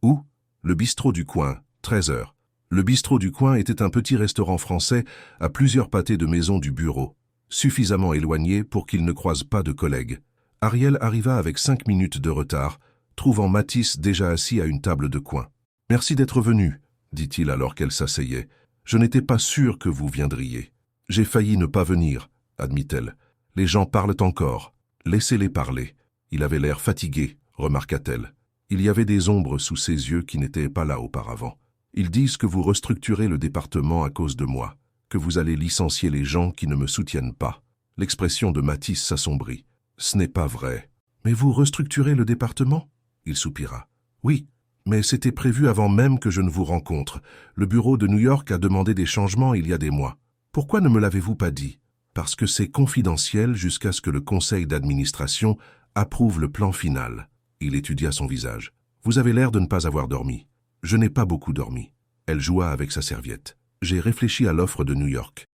Où? » Le bistrot du coin, 13 heures. Le bistrot du coin était un petit restaurant français à plusieurs pâtés de maison du bureau, suffisamment éloigné pour qu'il ne croise pas de collègues. Ariel arriva avec 5 minutes de retard, trouvant Mathis déjà assis à une table de coin. « Merci d'être venu, » dit-il alors qu'elle s'asseyait. « Je n'étais pas sûr que vous viendriez. »« J'ai failli ne pas venir, » admit-elle. « Les gens parlent encore. Laissez-les parler. » Il avait l'air fatigué, remarqua-t-elle. Il y avait des ombres sous ses yeux qui n'étaient pas là auparavant. « Ils disent que vous restructurez le département à cause de moi, que vous allez licencier les gens qui ne me soutiennent pas. » L'expression de Mathis s'assombrit. « Ce n'est pas vrai. »« Mais vous restructurez le département ?» Il soupira. « Oui, mais c'était prévu avant même que je ne vous rencontre. Le bureau de New York a demandé des changements il y a des mois. Pourquoi ne me l'avez-vous pas dit? Parce que c'est confidentiel jusqu'à ce que le conseil d'administration approuve le plan final. » Il étudia son visage. « Vous avez l'air de ne pas avoir dormi. »« Je n'ai pas beaucoup dormi. » Elle joua avec sa serviette. « J'ai réfléchi à l'offre de New York.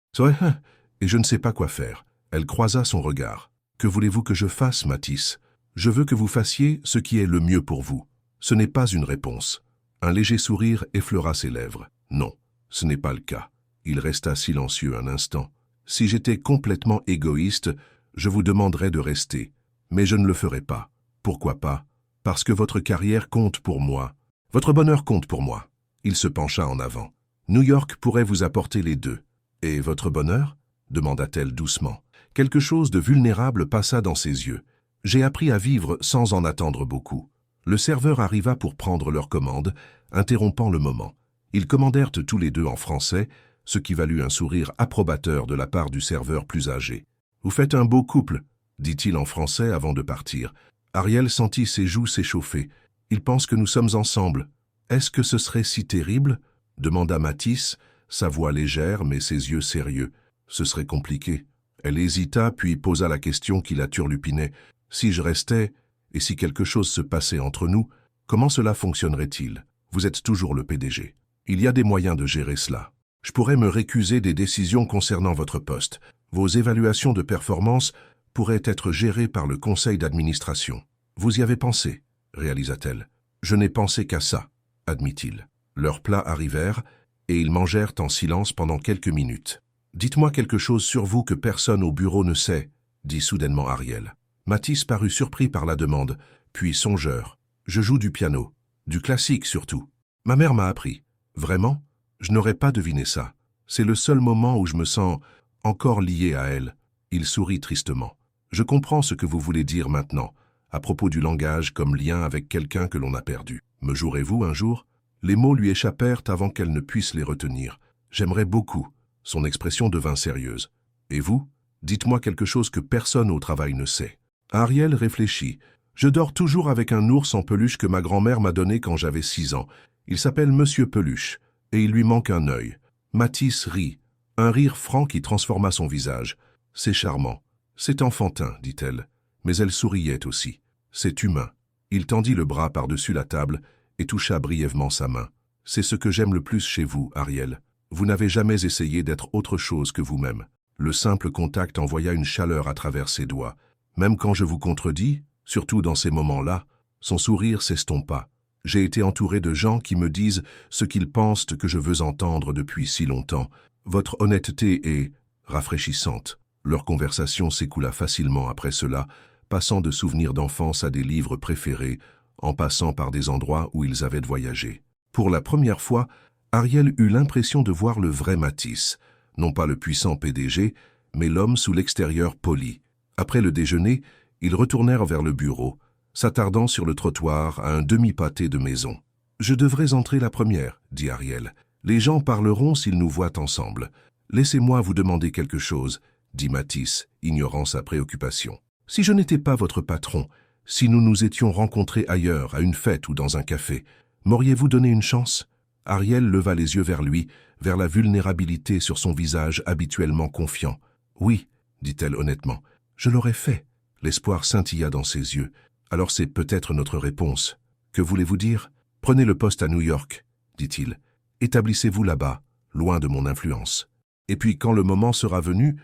Et je ne sais pas quoi faire. » Elle croisa son regard. « Que voulez-vous que je fasse, Mathis? Je veux que vous fassiez ce qui est le mieux pour vous. » Ce n'est pas une réponse. Un léger sourire effleura ses lèvres. « Non, ce n'est pas le cas. » Il resta silencieux un instant. « Si j'étais complètement égoïste, je vous demanderai de rester. Mais je ne le ferai pas. Pourquoi pas? Parce que votre carrière compte pour moi. Votre bonheur compte pour moi. Il se pencha en avant. New York pourrait vous apporter les deux. Et votre bonheur? Demanda-t-elle doucement. Quelque chose de vulnérable passa dans ses yeux. J'ai appris à vivre sans en attendre beaucoup. Le serveur arriva pour prendre leur commande, interrompant le moment. Ils commandèrent tous les deux en français, ce qui valut un sourire approbateur de la part du serveur plus âgé. « Vous faites un beau couple », dit-il en français avant de partir. Ariel sentit ses joues s'échauffer. « Il pense que nous sommes ensemble. Est-ce que ce serait si terrible ?» demanda Mathis, sa voix légère mais ses yeux sérieux. « Ce serait compliqué. » Elle hésita puis posa la question qui la turlupinait. « Si je restais, et si quelque chose se passait entre nous, comment cela fonctionnerait-il? Vous êtes toujours le PDG. Il y a des moyens de gérer cela. Je pourrais me récuser des décisions concernant votre poste. Vos évaluations de performance pourraient être gérées par le conseil d'administration. Vous y avez pensé, réalisa-t-elle. Je n'ai pensé qu'à ça, admit-il. Leurs plats arrivèrent et ils mangèrent en silence pendant quelques minutes. Dites-moi quelque chose sur vous que personne au bureau ne sait, dit soudainement Ariel. Mathis parut surpris par la demande, puis songeur. Je joue du piano, du classique surtout. Ma mère m'a appris. Vraiment? Je n'aurais pas deviné ça. C'est le seul moment où je me sens encore lié à elle. Il sourit tristement. Je comprends ce que vous voulez dire maintenant, à propos du langage comme lien avec quelqu'un que l'on a perdu. Me jouerez-vous un jour? Les mots lui échappèrent avant qu'elle ne puisse les retenir. J'aimerais beaucoup. Son expression devint sérieuse. Et vous? Dites-moi quelque chose que personne au travail ne sait. Ariel réfléchit. Je dors toujours avec un ours en peluche que ma grand-mère m'a donné quand j'avais 6 ans. Il s'appelle Monsieur Peluche, et il lui manque un œil. Mathis rit, un rire franc qui transforma son visage. C'est charmant. C'est enfantin, dit-elle, mais elle souriait aussi. C'est humain. Il tendit le bras par-dessus la table et toucha brièvement sa main. C'est ce que j'aime le plus chez vous, Ariel. Vous n'avez jamais essayé d'être autre chose que vous-même. Le simple contact envoya une chaleur à travers ses doigts. Même quand je vous contredis, surtout dans ces moments-là, son sourire s'estompa. J'ai été entouré de gens qui me disent ce qu'ils pensent que je veux entendre depuis si longtemps. Votre honnêteté est rafraîchissante. Leur conversation s'écoula facilement après cela, passant de souvenirs d'enfance à des livres préférés, en passant par des endroits où ils avaient voyagé. Pour la première fois, Ariel eut l'impression de voir le vrai Mathis, non pas le puissant PDG, mais l'homme sous l'extérieur poli. Après le déjeuner, ils retournèrent vers le bureau, s'attardant sur le trottoir à un demi-pâté de maison. « Je devrais entrer la première, » dit Ariel. « Les gens parleront s'ils nous voient ensemble. Laissez-moi vous demander quelque chose, » dit Mathis, ignorant sa préoccupation. « Si je n'étais pas votre patron, si nous nous étions rencontrés ailleurs, à une fête ou dans un café, m'auriez-vous donné une chance ?» Ariel leva les yeux vers lui, vers la vulnérabilité sur son visage habituellement confiant. « Oui, » dit-elle honnêtement, « je l'aurais fait. » L'espoir scintilla dans ses yeux. « Alors c'est peut-être notre réponse. Que voulez-vous dire? Prenez le poste à New York, » dit-il. « Établissez-vous là-bas, loin de mon influence. Et puis quand le moment sera venu,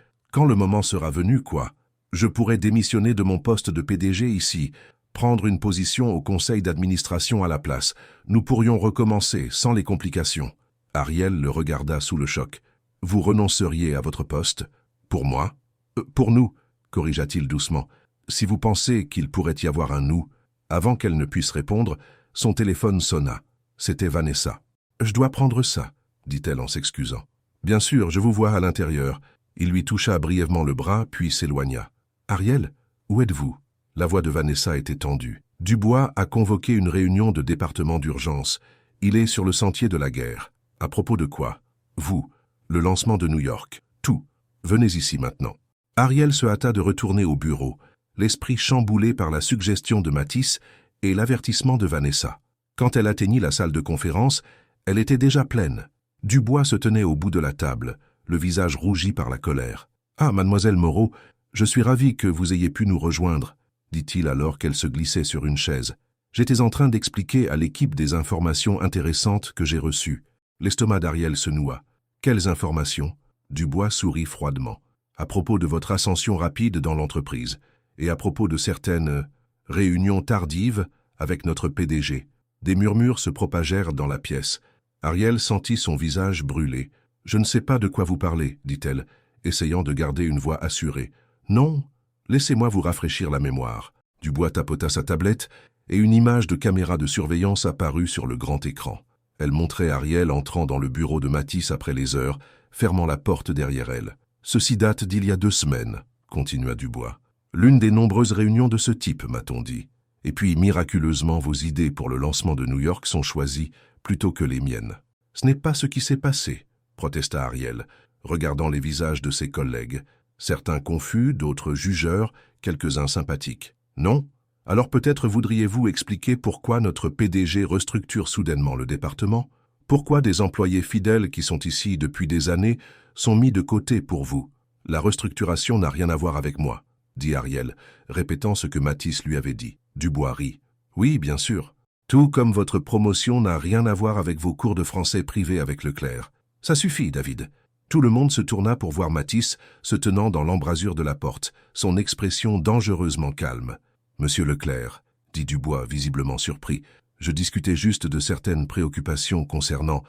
quoi? Je pourrais démissionner de mon poste de PDG ici, prendre une position au conseil d'administration à la place. Nous pourrions recommencer sans les complications. » Ariel le regarda sous le choc. « Vous renonceriez à votre poste? Pour moi? Pour nous, » corrigea-t-il doucement. « Si vous pensez qu'il pourrait y avoir un nous. » Avant qu'elle ne puisse répondre, son téléphone sonna. C'était Vanessa. « Je dois prendre ça, » dit-elle en s'excusant. « Bien sûr, je vous vois à l'intérieur. » Il lui toucha brièvement le bras, puis s'éloigna. « Ariel, où êtes-vous » La voix de Vanessa était tendue. « Dubois a convoqué une réunion de département d'urgence. Il est sur le sentier de la guerre. À propos de quoi? Vous, le lancement de New York. Tout. Venez ici maintenant. » Ariel se hâta de retourner au bureau, l'esprit chamboulé par la suggestion de Mathis et l'avertissement de Vanessa. Quand elle atteignit la salle de conférence, elle était déjà pleine. Dubois se tenait au bout de la table, le visage rougi par la colère. « Ah, mademoiselle Moreau, je suis ravi que vous ayez pu nous rejoindre, » dit-il alors qu'elle se glissait sur une chaise. « J'étais en train d'expliquer à l'équipe des informations intéressantes que j'ai reçues. » L'estomac d'Ariel se noua. « Quelles informations ?» Dubois sourit froidement. « À propos de votre ascension rapide dans l'entreprise, et à propos de certaines réunions tardives avec notre PDG. » Des murmures se propagèrent dans la pièce. Ariel sentit son visage brûler. « Je ne sais pas de quoi vous parlez, dit-elle, essayant de garder une voix assurée. « Non, Laissez-moi vous rafraîchir la mémoire. Dubois tapota sa tablette et une image de caméra de surveillance apparut sur le grand écran. Elle montrait Ariel entrant dans le bureau de Matisse après les heures, fermant la porte derrière elle. « Ceci date d'il y a 2 semaines, continua Dubois. L'une des nombreuses réunions de ce type, m'a-t-on dit. Et puis, miraculeusement, vos idées pour le lancement de New York sont choisies plutôt que les miennes. Ce n'est pas ce qui s'est passé, protesta Ariel, regardant les visages de ses collègues. Certains confus, d'autres jugeurs, quelques-uns sympathiques. Non? Alors peut-être voudriez-vous expliquer pourquoi notre PDG restructure soudainement le département? Pourquoi des employés fidèles qui sont ici depuis des années sont mis de côté pour vous? La restructuration n'a rien à voir avec moi, dit Ariel, répétant ce que Matisse lui avait dit. Dubois rit. Oui, bien sûr. Tout comme votre promotion n'a rien à voir avec vos cours de français privés avec Leclerc. Ça suffit, David. Tout le monde se tourna pour voir Matisse se tenant dans l'embrasure de la porte, son expression dangereusement calme. Monsieur Leclerc, dit Dubois, visiblement surpris, je discutais juste de certaines préoccupations concernant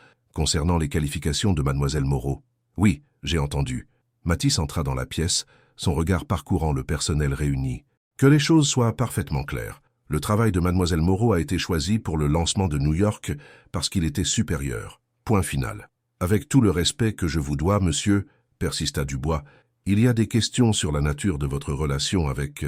les qualifications de mademoiselle Moreau. Oui, j'ai entendu. Matisse entra dans la pièce, son regard parcourant le personnel réuni. Que les choses soient parfaitement claires. Le travail de mademoiselle Moreau a été choisi pour le lancement de New York parce qu'il était supérieur. Point final. Avec tout le respect que je vous dois, monsieur, persista Dubois, il y a des questions sur la nature de votre relation avec...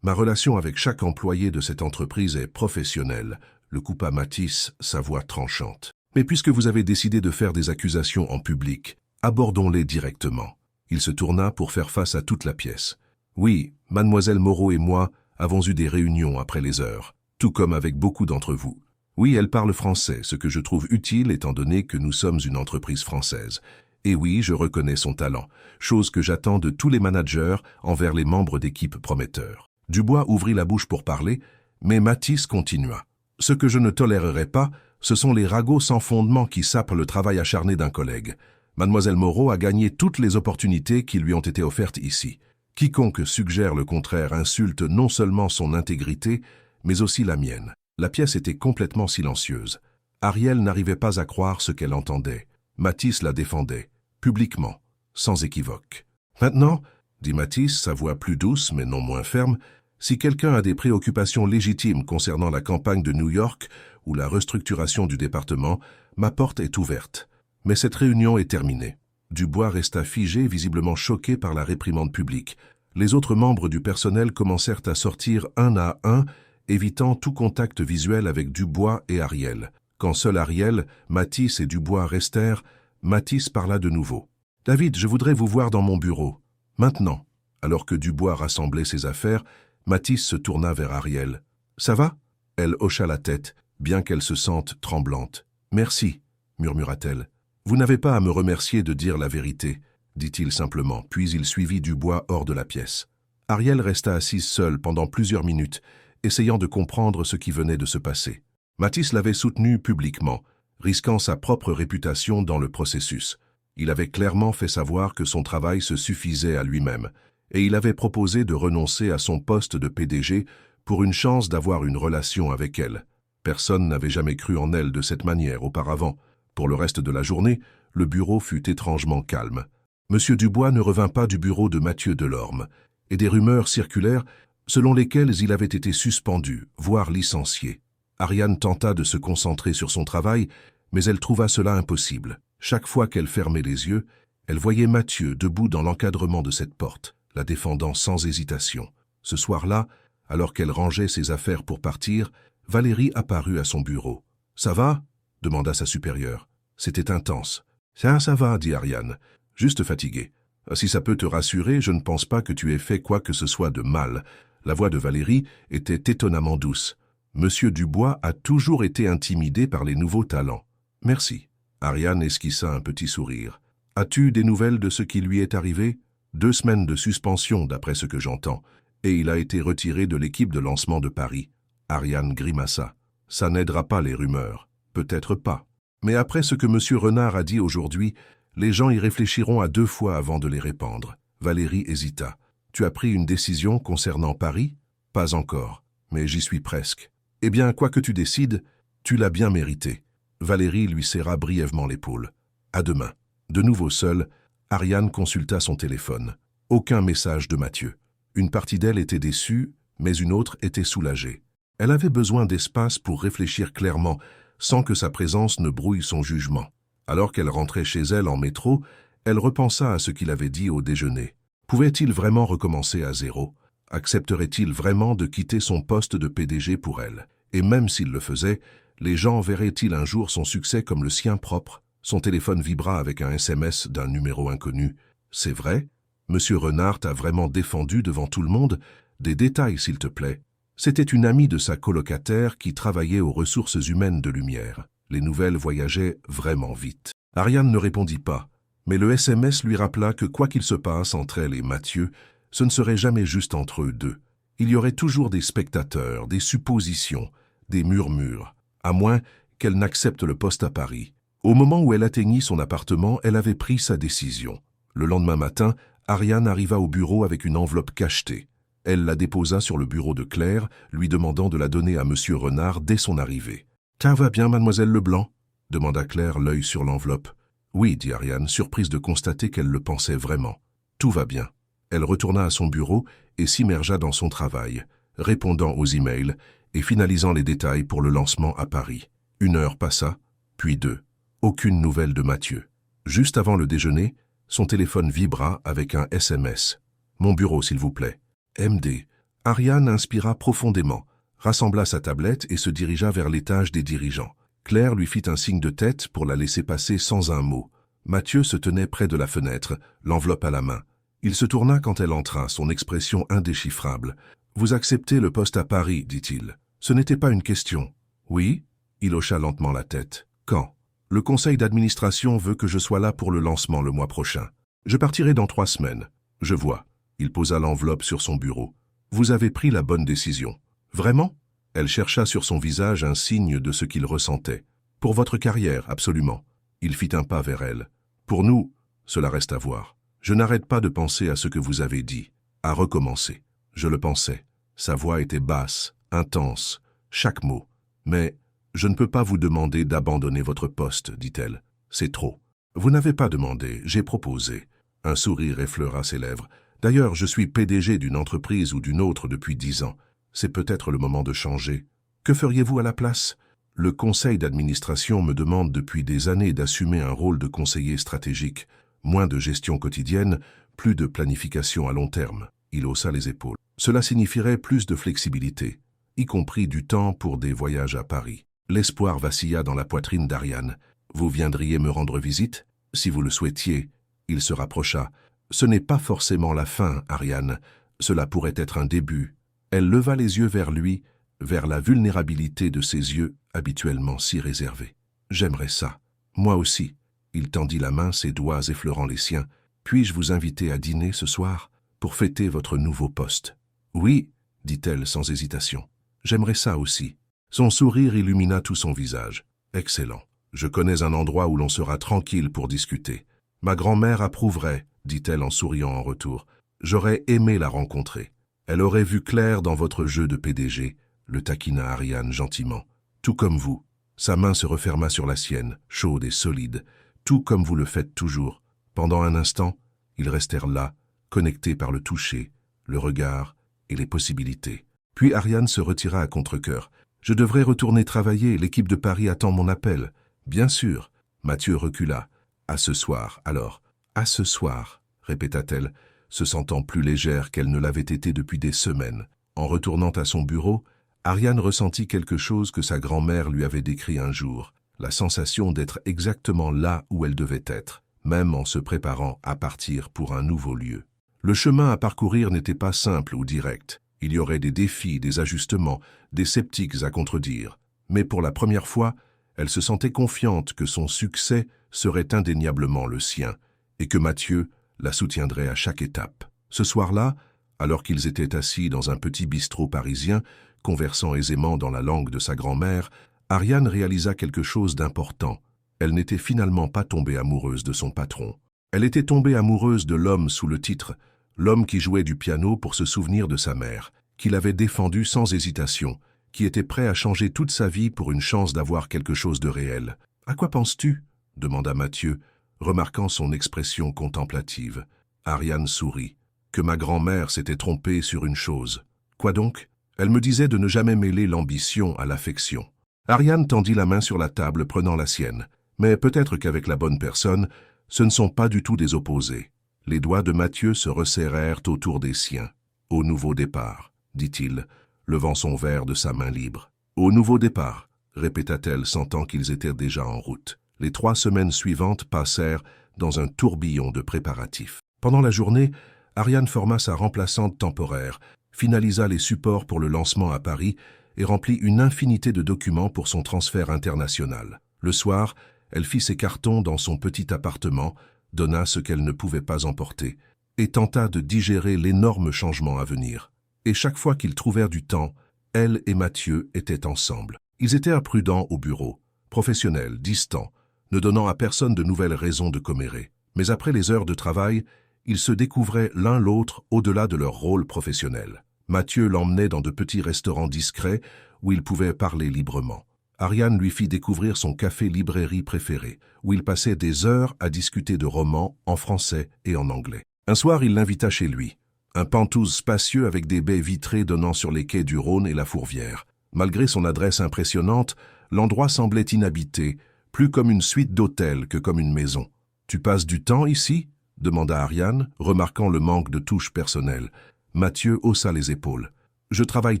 Ma relation avec chaque employé de cette entreprise est professionnelle, le coupa Matisse, sa voix tranchante. Mais puisque vous avez décidé de faire des accusations en public, abordons-les directement. Il se tourna pour faire face à toute la pièce. Oui, mademoiselle Moreau et moi avons eu des réunions après les heures, tout comme avec beaucoup d'entre vous. Oui, elle parle français, ce que je trouve utile étant donné que nous sommes une entreprise française. Et oui, je reconnais son talent, chose que j'attends de tous les managers envers les membres d'équipes prometteurs. Dubois ouvrit la bouche pour parler, mais Matisse continua. Ce que je ne tolérerai pas, ce sont les ragots sans fondement qui sapent le travail acharné d'un collègue. Mademoiselle Moreau a gagné toutes les opportunités qui lui ont été offertes ici. Quiconque suggère le contraire insulte non seulement son intégrité, mais aussi la mienne. La pièce était complètement silencieuse. Ariel n'arrivait pas à croire ce qu'elle entendait. Matisse la défendait, publiquement, sans équivoque. Maintenant, dit Matisse, sa voix plus douce mais non moins ferme, si quelqu'un a des préoccupations légitimes concernant la campagne de New York ou la restructuration du département, ma porte est ouverte. Mais cette réunion est terminée. Dubois resta figé, visiblement choqué par la réprimande publique. Les autres membres du personnel commencèrent à sortir un à un, évitant tout contact visuel avec Dubois et Ariel. Quand seul Ariel, Matisse et Dubois restèrent, Matisse parla de nouveau. « David, je voudrais vous voir dans mon bureau. Maintenant. » Alors que Dubois rassemblait ses affaires, Matisse se tourna vers Ariel. « Ça va ?» Elle hocha la tête, bien qu'elle se sente tremblante. « Merci, » murmura-t-elle. « Vous n'avez pas à me remercier de dire la vérité, » dit-il simplement, puis il suivit Dubois hors de la pièce. Ariel resta assise seule pendant plusieurs minutes, essayant de comprendre ce qui venait de se passer. Matisse l'avait soutenu publiquement, risquant sa propre réputation dans le processus. Il avait clairement fait savoir que son travail se suffisait à lui-même, et il avait proposé de renoncer à son poste de PDG pour une chance d'avoir une relation avec elle. Personne n'avait jamais cru en elle de cette manière auparavant. Pour le reste de la journée, le bureau fut étrangement calme. Monsieur Dubois ne revint pas du bureau de Mathieu Delorme, et des rumeurs circulèrent selon lesquelles il avait été suspendu, voire licencié. Ariane tenta de se concentrer sur son travail, mais elle trouva cela impossible. Chaque fois qu'elle fermait les yeux, elle voyait Mathieu debout dans l'encadrement de cette porte, la défendant sans hésitation. Ce soir-là, alors qu'elle rangeait ses affaires pour partir, Valérie apparut à son bureau. « Ça va ?» demanda sa supérieure. C'était intense. « Ça va, » dit Ariane. « Juste fatiguée. Si ça peut te rassurer, je ne pense pas que tu aies fait quoi que ce soit de mal. » La voix de Valérie était étonnamment douce. « Monsieur Dubois a toujours été intimidé par les nouveaux talents. »« Merci. » Ariane esquissa un petit sourire. « As-tu des nouvelles de ce qui lui est arrivé ? 2 semaines de suspension, d'après ce que j'entends, et il a été retiré de l'équipe de lancement de Paris. » Ariane grimaça. « Ça n'aidera pas les rumeurs. Peut-être pas. Mais après ce que monsieur Renard a dit aujourd'hui, les gens y réfléchiront à 2 fois avant de les répandre. » Valérie hésita. « Tu as pris une décision concernant Paris ? » ?»« Pas encore, mais j'y suis presque. » « Eh bien, quoi que tu décides, tu l'as bien mérité. » Valérie lui serra brièvement l'épaule. « À demain. » De nouveau seule, Ariane consulta son téléphone. Aucun message de Mathieu. Une partie d'elle était déçue, mais une autre était soulagée. Elle avait besoin d'espace pour réfléchir clairement, sans que sa présence ne brouille son jugement. Alors qu'elle rentrait chez elle en métro, elle repensa à ce qu'il avait dit au déjeuner. Pouvait-il vraiment recommencer à zéro? Accepterait-il vraiment de quitter son poste de PDG pour elle? Et même s'il le faisait, les gens verraient-ils un jour son succès comme le sien propre? Son téléphone vibra avec un SMS d'un numéro inconnu. C'est vrai? Monsieur Renard t'a vraiment défendu devant tout le monde? Des détails, s'il te plaît. C'était une amie de sa colocataire qui travaillait aux ressources humaines de Lumière. Les nouvelles voyageaient vraiment vite. Ariane ne répondit pas, mais le SMS lui rappela que quoi qu'il se passe entre elle et Mathieu, ce ne serait jamais juste entre eux deux. Il y aurait toujours des spectateurs, des suppositions, des murmures, à moins qu'elle n'accepte le poste à Paris. Au moment où elle atteignit son appartement, elle avait pris sa décision. Le lendemain matin, Ariane arriva au bureau avec une enveloppe cachetée. Elle la déposa sur le bureau de Claire, lui demandant de la donner à Monsieur Renard dès son arrivée. « Ça va bien, mademoiselle Leblanc ?» demanda Claire, l'œil sur l'enveloppe. « Oui, » dit Ariane, surprise de constater qu'elle le pensait vraiment. « Tout va bien. » Elle retourna à son bureau et s'immergea dans son travail, répondant aux emails et finalisant les détails pour le lancement à Paris. 1 heure passa, puis 2. Aucune nouvelle de Mathieu. Juste avant le déjeuner, son téléphone vibra avec un SMS. « Mon bureau, s'il vous plaît. » MD. Ariane inspira profondément, rassembla sa tablette et se dirigea vers l'étage des dirigeants. Claire lui fit un signe de tête pour la laisser passer sans un mot. Mathieu se tenait près de la fenêtre, l'enveloppe à la main. Il se tourna quand elle entra, son expression indéchiffrable. « Vous acceptez le poste à Paris, dit-il. Ce n'était pas une question. »« Oui ?» Il hocha lentement la tête. « Quand ?»« Le conseil d'administration veut que je sois là pour le lancement le mois prochain. Je partirai dans 3 semaines. Je vois. » Il posa l'enveloppe sur son bureau. « Vous avez pris la bonne décision. »« Vraiment ?» Elle chercha sur son visage un signe de ce qu'il ressentait. « Pour votre carrière, absolument. » Il fit un pas vers elle. « Pour nous, cela reste à voir. Je n'arrête pas de penser à ce que vous avez dit. À recommencer. Je le pensais. » Sa voix était basse, intense, chaque mot. « Mais je ne peux pas vous demander d'abandonner votre poste, dit-elle. C'est trop. »« Vous n'avez pas demandé, j'ai proposé. » Un sourire effleura ses lèvres. « D'ailleurs, je suis PDG d'une entreprise ou d'une autre depuis 10 ans. C'est peut-être le moment de changer. Que feriez-vous à la place? Le conseil d'administration me demande depuis des années d'assumer un rôle de conseiller stratégique. Moins de gestion quotidienne, plus de planification à long terme. » Il haussa les épaules. Cela signifierait plus de flexibilité, y compris du temps pour des voyages à Paris. L'espoir vacilla dans la poitrine d'Ariane. « Vous viendriez me rendre visite? Si vous le souhaitiez. » Il se rapprocha. « Ce n'est pas forcément la fin, Ariane. Cela pourrait être un début. » Elle leva les yeux vers lui, vers la vulnérabilité de ses yeux habituellement si réservés. « J'aimerais ça. Moi aussi. » Il tendit la main, ses doigts effleurant les siens. « Puis-je vous inviter à dîner ce soir pour fêter votre nouveau poste? »« Oui, » dit-elle sans hésitation. « J'aimerais ça aussi. » Son sourire illumina tout son visage. « Excellent. Je connais un endroit où l'on sera tranquille pour discuter. Ma grand-mère approuverait, dit-elle en souriant en retour. J'aurais aimé la rencontrer. Elle aurait vu clair dans votre jeu de PDG, le taquina Ariane gentiment. Tout comme vous. » Sa main se referma sur la sienne, chaude et solide, tout comme vous le faites toujours. Pendant un instant, ils restèrent là, connectés par le toucher, le regard et les possibilités. Puis Ariane se retira à contre-cœur. « Je devrais retourner travailler, l'équipe de Paris attend mon appel. »« Bien sûr. » Mathieu recula. « À ce soir, alors. »« À ce soir, » répéta-t-elle, se sentant plus légère qu'elle ne l'avait été depuis des semaines. En retournant à son bureau, Ariane ressentit quelque chose que sa grand-mère lui avait décrit un jour, la sensation d'être exactement là où elle devait être, même en se préparant à partir pour un nouveau lieu. Le chemin à parcourir n'était pas simple ou direct. Il y aurait des défis, des ajustements, des sceptiques à contredire. Mais pour la première fois, elle se sentait confiante que son succès serait indéniablement le sien et que Mathieu la soutiendrait à chaque étape. Ce soir-là, alors qu'ils étaient assis dans un petit bistrot parisien, conversant aisément dans la langue de sa grand-mère, Ariane réalisa quelque chose d'important. Elle n'était finalement pas tombée amoureuse de son patron. Elle était tombée amoureuse de l'homme sous le titre, l'homme qui jouait du piano pour se souvenir de sa mère, qui l'avait défendu sans hésitation, qui était prêt à changer toute sa vie pour une chance d'avoir quelque chose de réel. « À quoi penses-tu » demanda Mathieu, remarquant son expression contemplative. Ariane sourit. que ma grand-mère s'était trompée sur une chose. Quoi donc? Elle me disait de ne jamais mêler l'ambition à l'affection. Ariane tendit la main sur la table, prenant la sienne. Mais peut-être qu'avec la bonne personne, ce ne sont pas du tout des opposés. Les doigts de Mathieu se resserrèrent autour des siens. « Au nouveau départ », dit-il, levant son verre de sa main libre. « Au nouveau départ », répéta-t-elle, sentant qu'ils étaient déjà en route. Les 3 semaines suivantes passèrent dans un tourbillon de préparatifs. Pendant la journée, Ariane forma sa remplaçante temporaire, finalisa les supports pour le lancement à Paris et remplit une infinité de documents pour son transfert international. Le soir, elle fit ses cartons dans son petit appartement, donna ce qu'elle ne pouvait pas emporter, et tenta de digérer l'énorme changement à venir. Et chaque fois qu'ils trouvèrent du temps, elle et Mathieu étaient ensemble. Ils étaient imprudents au bureau, professionnels, distants, ne donnant à personne de nouvelles raisons de commérer. Mais après les heures de travail, ils se découvraient l'un l'autre au-delà de leur rôle professionnel. Mathieu l'emmenait dans de petits restaurants discrets où il pouvait parler librement. Ariane lui fit découvrir son café-librairie préféré, où il passait des heures à discuter de romans en français et en anglais. Un soir, il l'invita chez lui, un penthouse spacieux avec des baies vitrées donnant sur les quais du Rhône et la Fourvière. Malgré son adresse impressionnante, l'endroit semblait inhabité, plus comme une suite d'hôtels que comme une maison. « Tu passes du temps ici ?» demanda Ariane, remarquant le manque de touche personnelle. Mathieu haussa les épaules. « Je travaille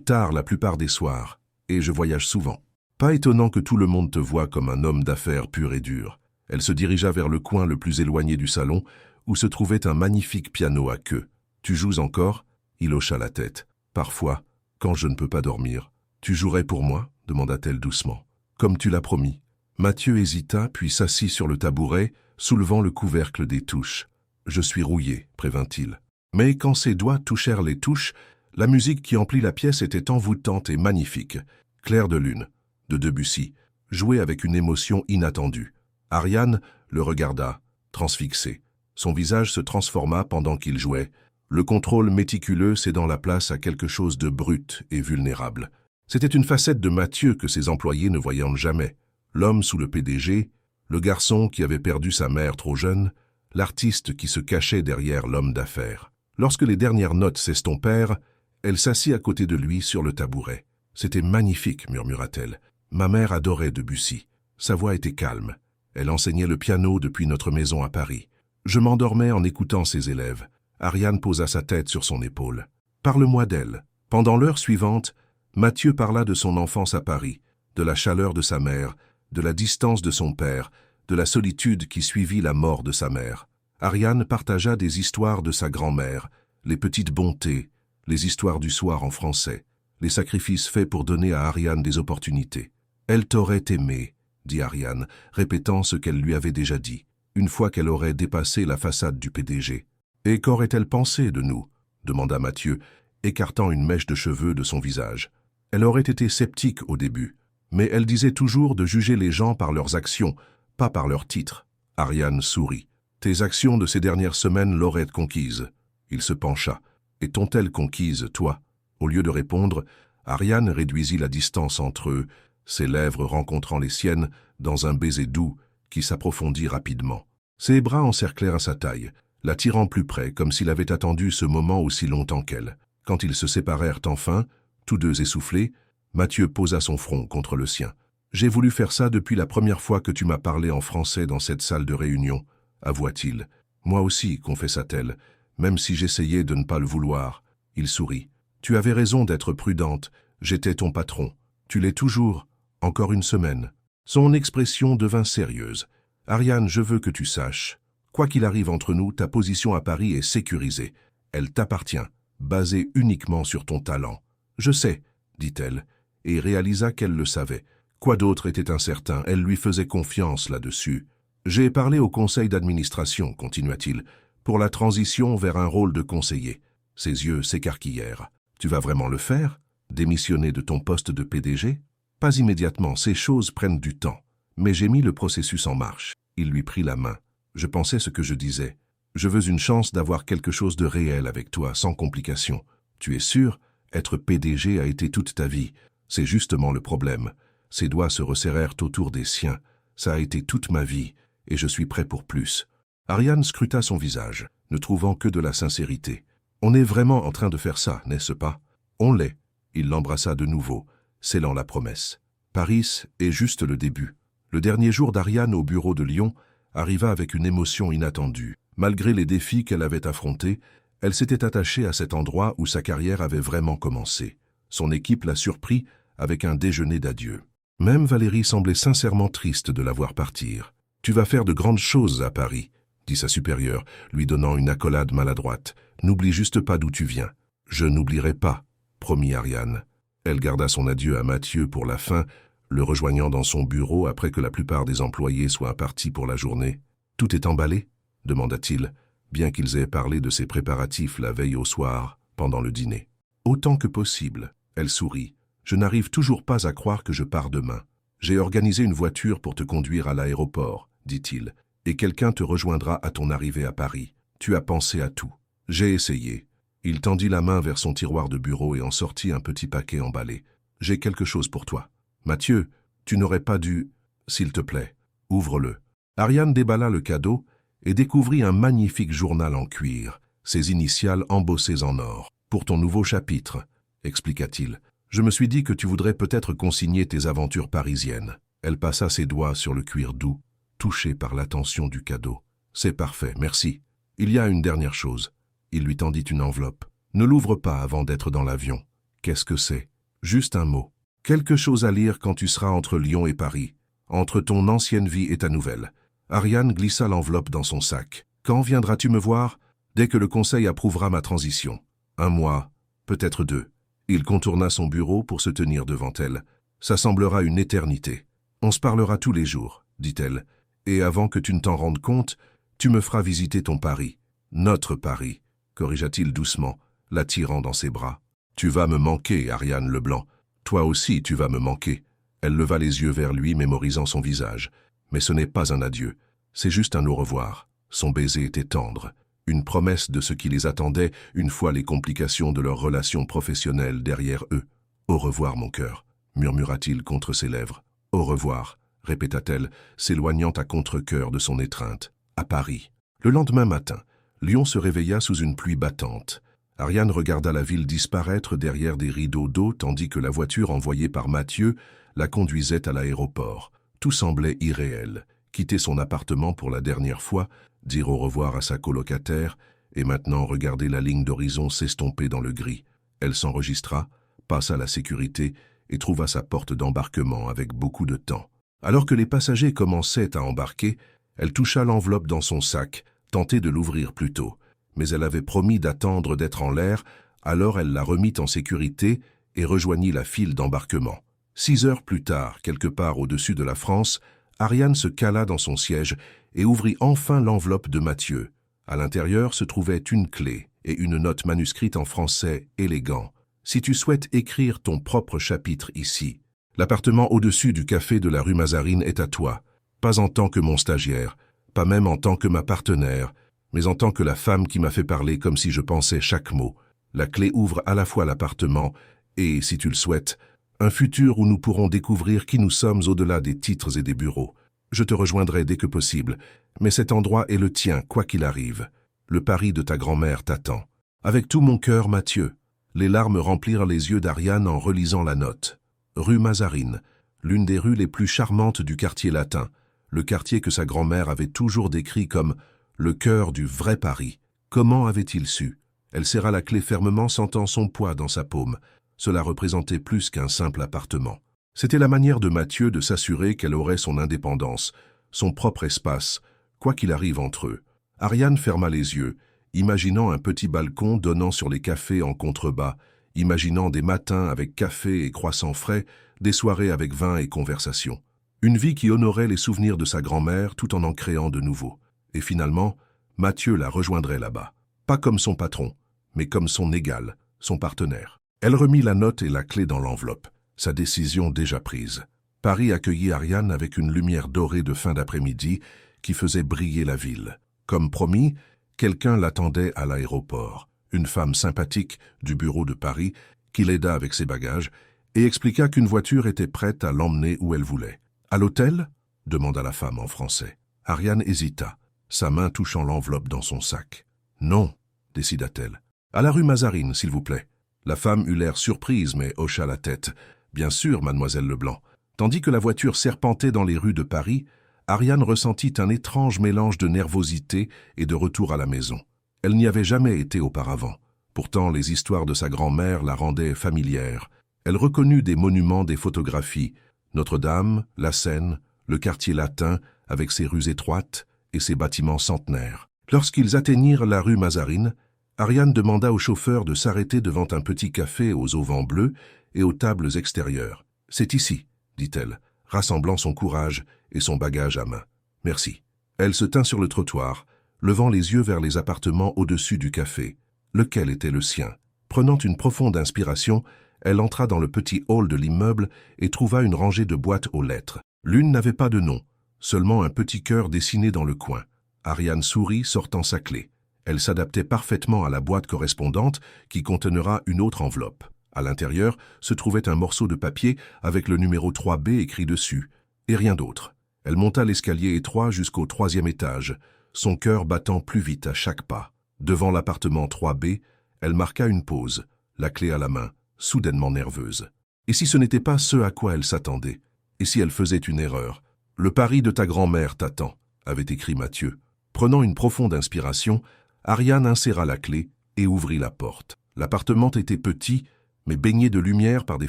tard la plupart des soirs, et je voyage souvent. » Pas étonnant que tout le monde te voie comme un homme d'affaires pur et dur. Elle se dirigea vers le coin le plus éloigné du salon, où se trouvait un magnifique piano à queue. « Tu joues encore ?» Il hocha la tête. « Parfois, quand je ne peux pas dormir. »« Tu jouerais pour moi ?» demanda-t-elle doucement. « Comme tu l'as promis. » Mathieu hésita, puis s'assit sur le tabouret, soulevant le couvercle des touches. « Je suis rouillé, prévint-il. » Mais quand ses doigts touchèrent les touches, la musique qui emplit la pièce était envoûtante et magnifique. Clair de lune, de Debussy, joué avec une émotion inattendue. Ariane le regarda, transfixée. Son visage se transforma pendant qu'il jouait. Le contrôle méticuleux cédant la place à quelque chose de brut et vulnérable. C'était une facette de Mathieu que ses employés ne voyaient jamais. L'homme sous le PDG, le garçon qui avait perdu sa mère trop jeune, l'artiste qui se cachait derrière l'homme d'affaires. Lorsque les dernières notes s'estompèrent, elle s'assit à côté de lui sur le tabouret. « C'était magnifique », murmura-t-elle. « Ma mère adorait Debussy. Sa voix était calme. Elle enseignait le piano depuis notre maison à Paris. Je m'endormais en écoutant ses élèves. » Ariane posa sa tête sur son épaule. « Parle-moi d'elle. » Pendant l'heure suivante, Mathieu parla de son enfance à Paris, de la chaleur de sa mère, de la distance de son père, de la solitude qui suivit la mort de sa mère. Ariane partagea des histoires de sa grand-mère, les petites bontés, les histoires du soir en français, les sacrifices faits pour donner à Ariane des opportunités. « Elle t'aurait aimé », dit Ariane, répétant ce qu'elle lui avait déjà dit, une fois qu'elle aurait dépassé la façade du PDG. « Et qu'aurait-elle pensé de nous ?» demanda Mathieu, écartant une mèche de cheveux de son visage. Elle aurait été sceptique au début, mais elle disait toujours de juger les gens par leurs actions, pas par leurs titres. Ariane sourit. « Tes actions de ces dernières semaines l'auraient conquise. » Il se pencha. « Et t'ont-elles conquise, toi ?» Au lieu de répondre, Ariane réduisit la distance entre eux, ses lèvres rencontrant les siennes dans un baiser doux qui s'approfondit rapidement. Ses bras encerclèrent à sa taille, l'attirant plus près, comme s'il avait attendu ce moment aussi longtemps qu'elle. Quand ils se séparèrent enfin, tous deux essoufflés, Mathieu posa son front contre le sien. « J'ai voulu faire ça depuis la première fois que tu m'as parlé en français dans cette salle de réunion, » avoua-t-il. « Moi aussi, confessa-t-elle, même si j'essayais de ne pas le vouloir. » Il sourit. « Tu avais raison d'être prudente, j'étais ton patron. Tu l'es toujours, encore une semaine. » Son expression devint sérieuse. « Ariane, je veux que tu saches. Quoi qu'il arrive entre nous, ta position à Paris est sécurisée. Elle t'appartient, basée uniquement sur ton talent. »« Je sais, » dit-elle, et réalisa qu'elle le savait. Quoi d'autre était incertain, elle lui faisait confiance là-dessus. « J'ai parlé au conseil d'administration, » continua-t-il, « pour la transition vers un rôle de conseiller. » Ses yeux s'écarquillèrent. « Tu vas vraiment le faire? Démissionner de ton poste de PDG? » « Pas immédiatement, ces choses prennent du temps. Mais j'ai mis le processus en marche. » Il lui prit la main. Je pensais ce que je disais. Je veux une chance d'avoir quelque chose de réel avec toi, sans complications. Tu es sûr? Être PDG a été toute ta vie. C'est justement le problème. Ses doigts se resserrèrent autour des siens. Ça a été toute ma vie, et je suis prêt pour plus. Ariane scruta son visage, ne trouvant que de la sincérité. On est vraiment en train de faire ça, n'est-ce pas? On l'est. Il l'embrassa de nouveau, scellant la promesse. Paris est juste le début. Le dernier jour d'Ariane au bureau de Lyon arriva avec une émotion inattendue. Malgré les défis qu'elle avait affrontés, elle s'était attachée à cet endroit où sa carrière avait vraiment commencé. Son équipe l'a surpris avec un déjeuner d'adieu. Même Valérie semblait sincèrement triste de la voir partir. « Tu vas faire de grandes choses à Paris », dit sa supérieure, lui donnant une accolade maladroite. « N'oublie juste pas d'où tu viens. »« Je n'oublierai pas », promit Ariane. Elle garda son adieu à Mathieu pour la fin, le rejoignant dans son bureau après que la plupart des employés soient partis pour la journée. « Tout est emballé ?» demanda-t-il, bien qu'ils aient parlé de ses préparatifs la veille au soir, pendant le dîner. « Autant que possible », elle sourit. « Je n'arrive toujours pas à croire que je pars demain. J'ai organisé une voiture pour te conduire à l'aéroport, dit-il, et quelqu'un te rejoindra à ton arrivée à Paris. Tu as pensé à tout. J'ai essayé. » Il tendit la main vers son tiroir de bureau et en sortit un petit paquet emballé. « J'ai quelque chose pour toi. Mathieu, tu n'aurais pas dû... S'il te plaît, ouvre-le. » Ariane déballa le cadeau et découvrit un magnifique journal en cuir, ses initiales embossées en or. « Pour ton nouveau chapitre, » expliqua-t-il. « Je me suis dit que tu voudrais peut-être consigner tes aventures parisiennes. » Elle passa ses doigts sur le cuir doux, touchée par l'attention du cadeau. « C'est parfait, merci. Il y a une dernière chose. » Il lui tendit une enveloppe. « Ne l'ouvre pas avant d'être dans l'avion. »« Qu'est-ce que c'est ?»« Juste un mot. Quelque chose à lire quand tu seras entre Lyon et Paris. Entre ton ancienne vie et ta nouvelle. » Ariane glissa l'enveloppe dans son sac. « Quand viendras-tu me voir ? » ?»« Dès que le conseil approuvera ma transition. 1 mois, peut-être 2. » Il contourna son bureau pour se tenir devant elle. « Ça semblera une éternité. On se parlera tous les jours, dit-elle. Et avant que tu ne t'en rendes compte, tu me feras visiter ton Paris. Notre Paris, corrigea-t-il doucement, l'attirant dans ses bras. Tu vas me manquer, Ariane Leblanc. Toi aussi, tu vas me manquer. Elle leva les yeux vers lui, mémorisant son visage. Mais ce n'est pas un adieu, c'est juste un au revoir. Son baiser était tendre, une promesse de ce qui les attendait une fois les complications de leur relation professionnelle derrière eux. Au revoir, mon cœur, murmura-t-il contre ses lèvres. Au revoir, répéta-t-elle, s'éloignant à contre-cœur de son étreinte. À Paris. Le lendemain matin, Lyon se réveilla sous une pluie battante. Ariane regarda la ville disparaître derrière des rideaux d'eau tandis que la voiture envoyée par Mathieu la conduisait à l'aéroport. Tout semblait irréel. Quitter son appartement pour la dernière fois, dire au revoir à sa colocataire, et maintenant regarder la ligne d'horizon s'estomper dans le gris. Elle s'enregistra, passa la sécurité et trouva sa porte d'embarquement avec beaucoup de temps. Alors que les passagers commençaient à embarquer, elle toucha l'enveloppe dans son sac, tentée de l'ouvrir plus tôt. Mais elle avait promis d'attendre d'être en l'air, alors elle la remit en sécurité et rejoignit la file d'embarquement. 6 heures plus tard, quelque part au-dessus de la France, Ariane se cala dans son siège et ouvrit enfin l'enveloppe de Mathieu. À l'intérieur se trouvait une clé et une note manuscrite en français élégant. « Si tu souhaites écrire ton propre chapitre ici, l'appartement au-dessus du café de la rue Mazarine est à toi, pas en tant que mon stagiaire, pas même en tant que ma partenaire, mais en tant que la femme qui m'a fait parler comme si je pensais chaque mot. La clé ouvre à la fois l'appartement et, si tu le souhaites, un futur où nous pourrons découvrir qui nous sommes au-delà des titres et des bureaux. Je te rejoindrai dès que possible, mais cet endroit est le tien, quoi qu'il arrive. Le Paris de ta grand-mère t'attend. Avec tout mon cœur, Mathieu. » Les larmes remplirent les yeux d'Ariane en relisant la note. Rue Mazarine, l'une des rues les plus charmantes du quartier latin, le quartier que sa grand-mère avait toujours décrit comme le cœur du vrai Paris. Comment avait-il su? Elle serra la clé fermement, sentant son poids dans sa paume. Cela représentait plus qu'un simple appartement. C'était la manière de Mathieu de s'assurer qu'elle aurait son indépendance, son propre espace, quoi qu'il arrive entre eux. Ariane ferma les yeux, imaginant un petit balcon donnant sur les cafés en contrebas, imaginant des matins avec café et croissants frais, des soirées avec vin et conversation. Une vie qui honorait les souvenirs de sa grand-mère tout en créant de nouveaux. Et finalement, Mathieu la rejoindrait là-bas. Pas comme son patron, mais comme son égal, son partenaire. Elle remit la note et la clé dans l'enveloppe, sa décision déjà prise. Paris accueillit Ariane avec une lumière dorée de fin d'après-midi qui faisait briller la ville. Comme promis, quelqu'un l'attendait à l'aéroport, une femme sympathique du bureau de Paris qui l'aida avec ses bagages et expliqua qu'une voiture était prête à l'emmener où elle voulait. « À l'hôtel » demanda la femme en français. Ariane hésita, sa main touchant l'enveloppe dans son sac. « Non » décida-t-elle. À la rue Mazarine, s'il vous plaît. La femme eut l'air surprise, mais hocha la tête. Bien sûr, mademoiselle Leblanc. Tandis que la voiture serpentait dans les rues de Paris, Ariane ressentit un étrange mélange de nervosité et de retour à la maison. Elle n'y avait jamais été auparavant. Pourtant, les histoires de sa grand-mère la rendaient familière. Elle reconnut des monuments, des photographies, Notre-Dame, la Seine, le quartier latin avec ses rues étroites et ses bâtiments centenaires. Lorsqu'ils atteignirent la rue Mazarine, Ariane demanda au chauffeur de s'arrêter devant un petit café aux auvents bleus et aux tables extérieures. « C'est ici », dit-elle, rassemblant son courage et son bagage à main. « Merci. » Elle se tint sur le trottoir, levant les yeux vers les appartements au-dessus du café. Lequel était le sien? Prenant une profonde inspiration, elle entra dans le petit hall de l'immeuble et trouva une rangée de boîtes aux lettres. L'une n'avait pas de nom, seulement un petit cœur dessiné dans le coin. Ariane sourit, sortant sa clé. Elle s'adaptait parfaitement à la boîte correspondante qui contenera une autre enveloppe. À l'intérieur se trouvait un morceau de papier avec le numéro 3B écrit dessus, et rien d'autre. Elle monta l'escalier étroit jusqu'au 3e étage, son cœur battant plus vite à chaque pas. Devant l'appartement 3B, elle marqua une pause, la clé à la main, soudainement nerveuse. Et si ce n'était pas ce à quoi elle s'attendait? Et si elle faisait une erreur? « Le pari de ta grand-mère t'attend », avait écrit Mathieu. Prenant une profonde inspiration, Ariane inséra la clé et ouvrit la porte. L'appartement était petit, mais baigné de lumière par des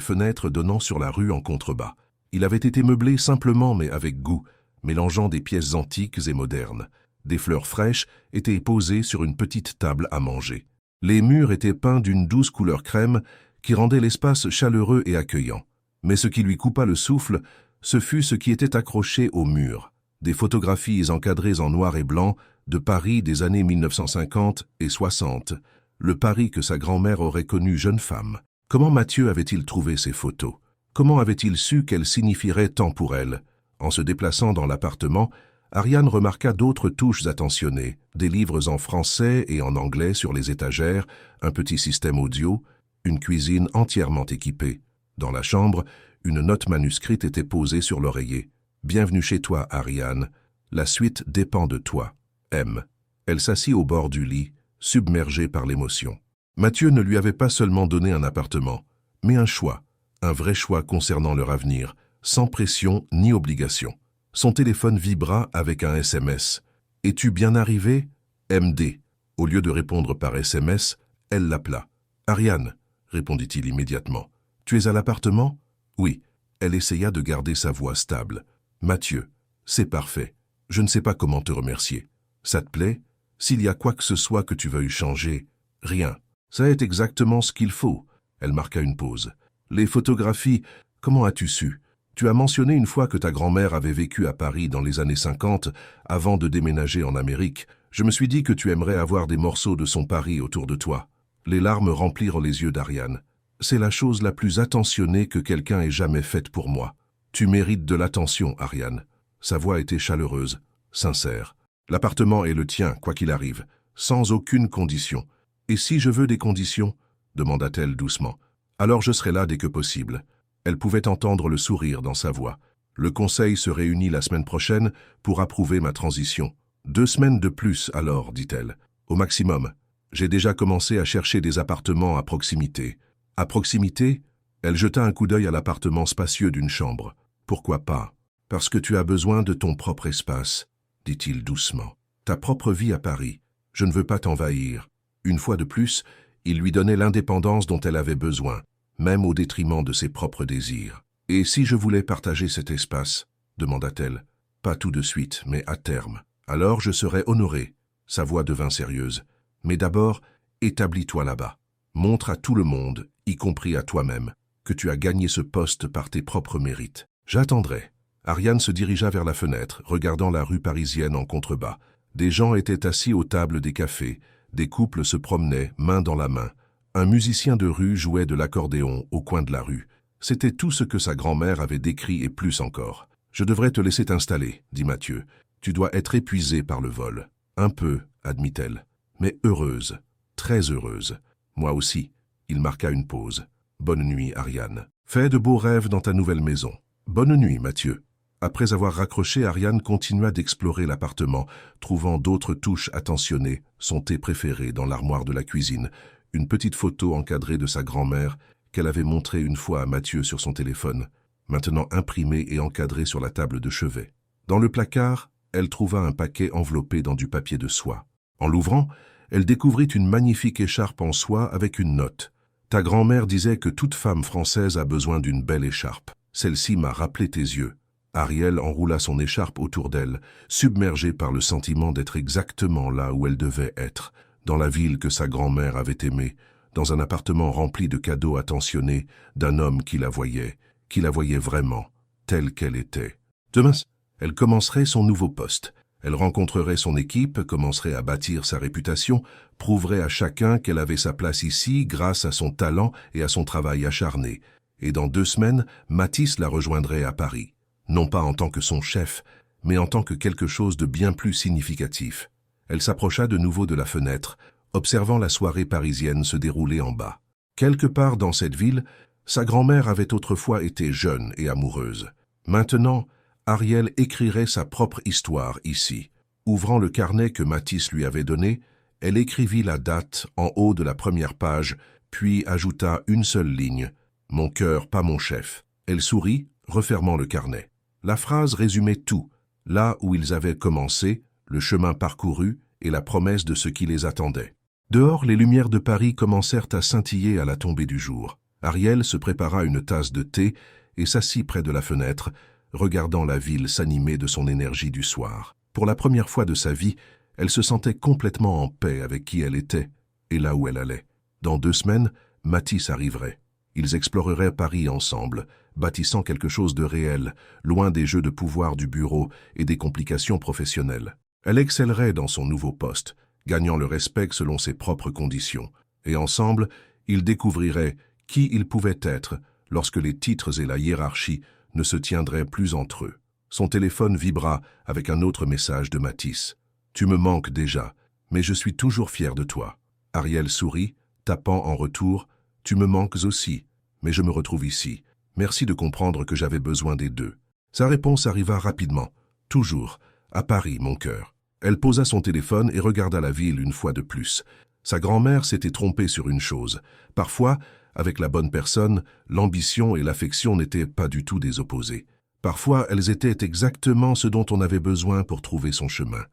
fenêtres donnant sur la rue en contrebas. Il avait été meublé simplement mais avec goût, mélangeant des pièces antiques et modernes. Des fleurs fraîches étaient posées sur une petite table à manger. Les murs étaient peints d'une douce couleur crème qui rendait l'espace chaleureux et accueillant. Mais ce qui lui coupa le souffle, ce fut ce qui était accroché au mur. Des photographies encadrées en noir et blanc de Paris des années 1950 et 60, le Paris que sa grand-mère aurait connu jeune femme. Comment Mathieu avait-il trouvé ces photos? Comment avait-il su qu'elles signifieraient tant pour elle? En se déplaçant dans l'appartement, Ariane remarqua d'autres touches attentionnées, des livres en français et en anglais sur les étagères, un petit système audio, une cuisine entièrement équipée. Dans la chambre, une note manuscrite était posée sur l'oreiller. « Bienvenue chez toi, Ariane. La suite dépend de toi. M. » Elle s'assit au bord du lit, submergée par l'émotion. Mathieu ne lui avait pas seulement donné un appartement, mais un choix, un vrai choix concernant leur avenir, sans pression ni obligation. Son téléphone vibra avec un SMS. « Es-tu bien arrivé? MD. » Au lieu de répondre par SMS, elle l'appela. « Ariane, » répondit-il immédiatement. « Tu es à l'appartement? » « Oui. » Elle essaya de garder sa voix stable. « Mathieu, c'est parfait. Je ne sais pas comment te remercier. Ça te plaît? S'il y a quoi que ce soit que tu veuilles changer, rien. Ça est exactement ce qu'il faut. » Elle marqua une pause. « Les photographies, comment as-tu su? Tu as mentionné une fois que ta grand-mère avait vécu à Paris dans les années 50 avant de déménager en Amérique. Je me suis dit que tu aimerais avoir des morceaux de son Paris autour de toi. » Les larmes remplirent les yeux d'Ariane. « C'est la chose la plus attentionnée que quelqu'un ait jamais faite pour moi. Tu mérites de l'attention, Ariane. » Sa voix était chaleureuse, sincère. « L'appartement est le tien, quoi qu'il arrive, sans aucune condition. Et si je veux des conditions? » demanda-t-elle doucement. « Alors je serai là dès que possible. » Elle pouvait entendre le sourire dans sa voix. « Le conseil se réunit la semaine prochaine pour approuver ma transition. 2 semaines de plus alors, dit-elle. Au maximum. J'ai déjà commencé à chercher des appartements à proximité. » À proximité, elle jeta un coup d'œil à l'appartement spacieux d'une chambre. « Pourquoi pas? Parce que tu as besoin de ton propre espace, » dit-il doucement. « Ta propre vie à Paris. Je ne veux pas t'envahir. » Une fois de plus, il lui donnait l'indépendance dont elle avait besoin, même au détriment de ses propres désirs. « Et si je voulais partager cet espace ?» demanda-t-elle. « Pas tout de suite, mais à terme. Alors je serais honoré. » Sa voix devint sérieuse. « Mais d'abord, établis-toi là-bas. Montre à tout le monde, y compris à toi-même, que tu as gagné ce poste par tes propres mérites. J'attendrai. » Ariane se dirigea vers la fenêtre, regardant la rue parisienne en contrebas. Des gens étaient assis aux tables des cafés, des couples se promenaient, main dans la main. Un musicien de rue jouait de l'accordéon au coin de la rue. C'était tout ce que sa grand-mère avait décrit et plus encore. « Je devrais te laisser t'installer, » dit Mathieu. « Tu dois être épuisé par le vol. »« Un peu, » admit-elle. « Mais heureuse, très heureuse. Moi aussi. » Il marqua une pause. « Bonne nuit, Ariane. Fais de beaux rêves dans ta nouvelle maison. »« Bonne nuit, Mathieu. » Après avoir raccroché, Ariane continua d'explorer l'appartement, trouvant d'autres touches attentionnées, son thé préféré dans l'armoire de la cuisine, une petite photo encadrée de sa grand-mère qu'elle avait montrée une fois à Mathieu sur son téléphone, maintenant imprimée et encadrée sur la table de chevet. Dans le placard, elle trouva un paquet enveloppé dans du papier de soie. En l'ouvrant, elle découvrit une magnifique écharpe en soie avec une note. « Ta grand-mère disait que toute femme française a besoin d'une belle écharpe. Celle-ci m'a rappelé tes yeux. » Ariel enroula son écharpe autour d'elle, submergée par le sentiment d'être exactement là où elle devait être, dans la ville que sa grand-mère avait aimée, dans un appartement rempli de cadeaux attentionnés d'un homme qui la voyait vraiment, telle qu'elle était. Demain, elle commencerait son nouveau poste. Elle rencontrerait son équipe, commencerait à bâtir sa réputation, prouverait à chacun qu'elle avait sa place ici grâce à son talent et à son travail acharné. Et dans 2 semaines, Mathis la rejoindrait à Paris. Non pas en tant que son chef, mais en tant que quelque chose de bien plus significatif. Elle s'approcha de nouveau de la fenêtre, observant la soirée parisienne se dérouler en bas. Quelque part dans cette ville, sa grand-mère avait autrefois été jeune et amoureuse. Maintenant, Ariel écrirait sa propre histoire ici. Ouvrant le carnet que Mathis lui avait donné, elle écrivit la date en haut de la première page, puis ajouta une seule ligne. « Mon cœur, pas mon chef ». Elle sourit, refermant le carnet. La phrase résumait tout, là où ils avaient commencé, le chemin parcouru et la promesse de ce qui les attendait. Dehors, les lumières de Paris commencèrent à scintiller à la tombée du jour. Ariel se prépara une tasse de thé et s'assit près de la fenêtre, regardant la ville s'animer de son énergie du soir. Pour la première fois de sa vie, elle se sentait complètement en paix avec qui elle était et là où elle allait. Dans 2 semaines, Mathis arriverait. Ils exploreraient Paris ensemble, bâtissant quelque chose de réel, loin des jeux de pouvoir du bureau et des complications professionnelles. Elle excellerait dans son nouveau poste, gagnant le respect selon ses propres conditions. Et ensemble, ils découvriraient qui ils pouvaient être lorsque les titres et la hiérarchie ne se tiendraient plus entre eux. Son téléphone vibra avec un autre message de Mathis. « Tu me manques déjà, mais je suis toujours fier de toi. » Ariel sourit, tapant en retour. « Tu me manques aussi, mais je me retrouve ici. Merci de comprendre que j'avais besoin des deux. » Sa réponse arriva rapidement. « Toujours, à Paris, mon cœur. » Elle posa son téléphone et regarda la ville une fois de plus. Sa grand-mère s'était trompée sur une chose. Parfois, avec la bonne personne, l'ambition et l'affection n'étaient pas du tout des opposés. Parfois, elles étaient exactement ce dont on avait besoin pour trouver son chemin.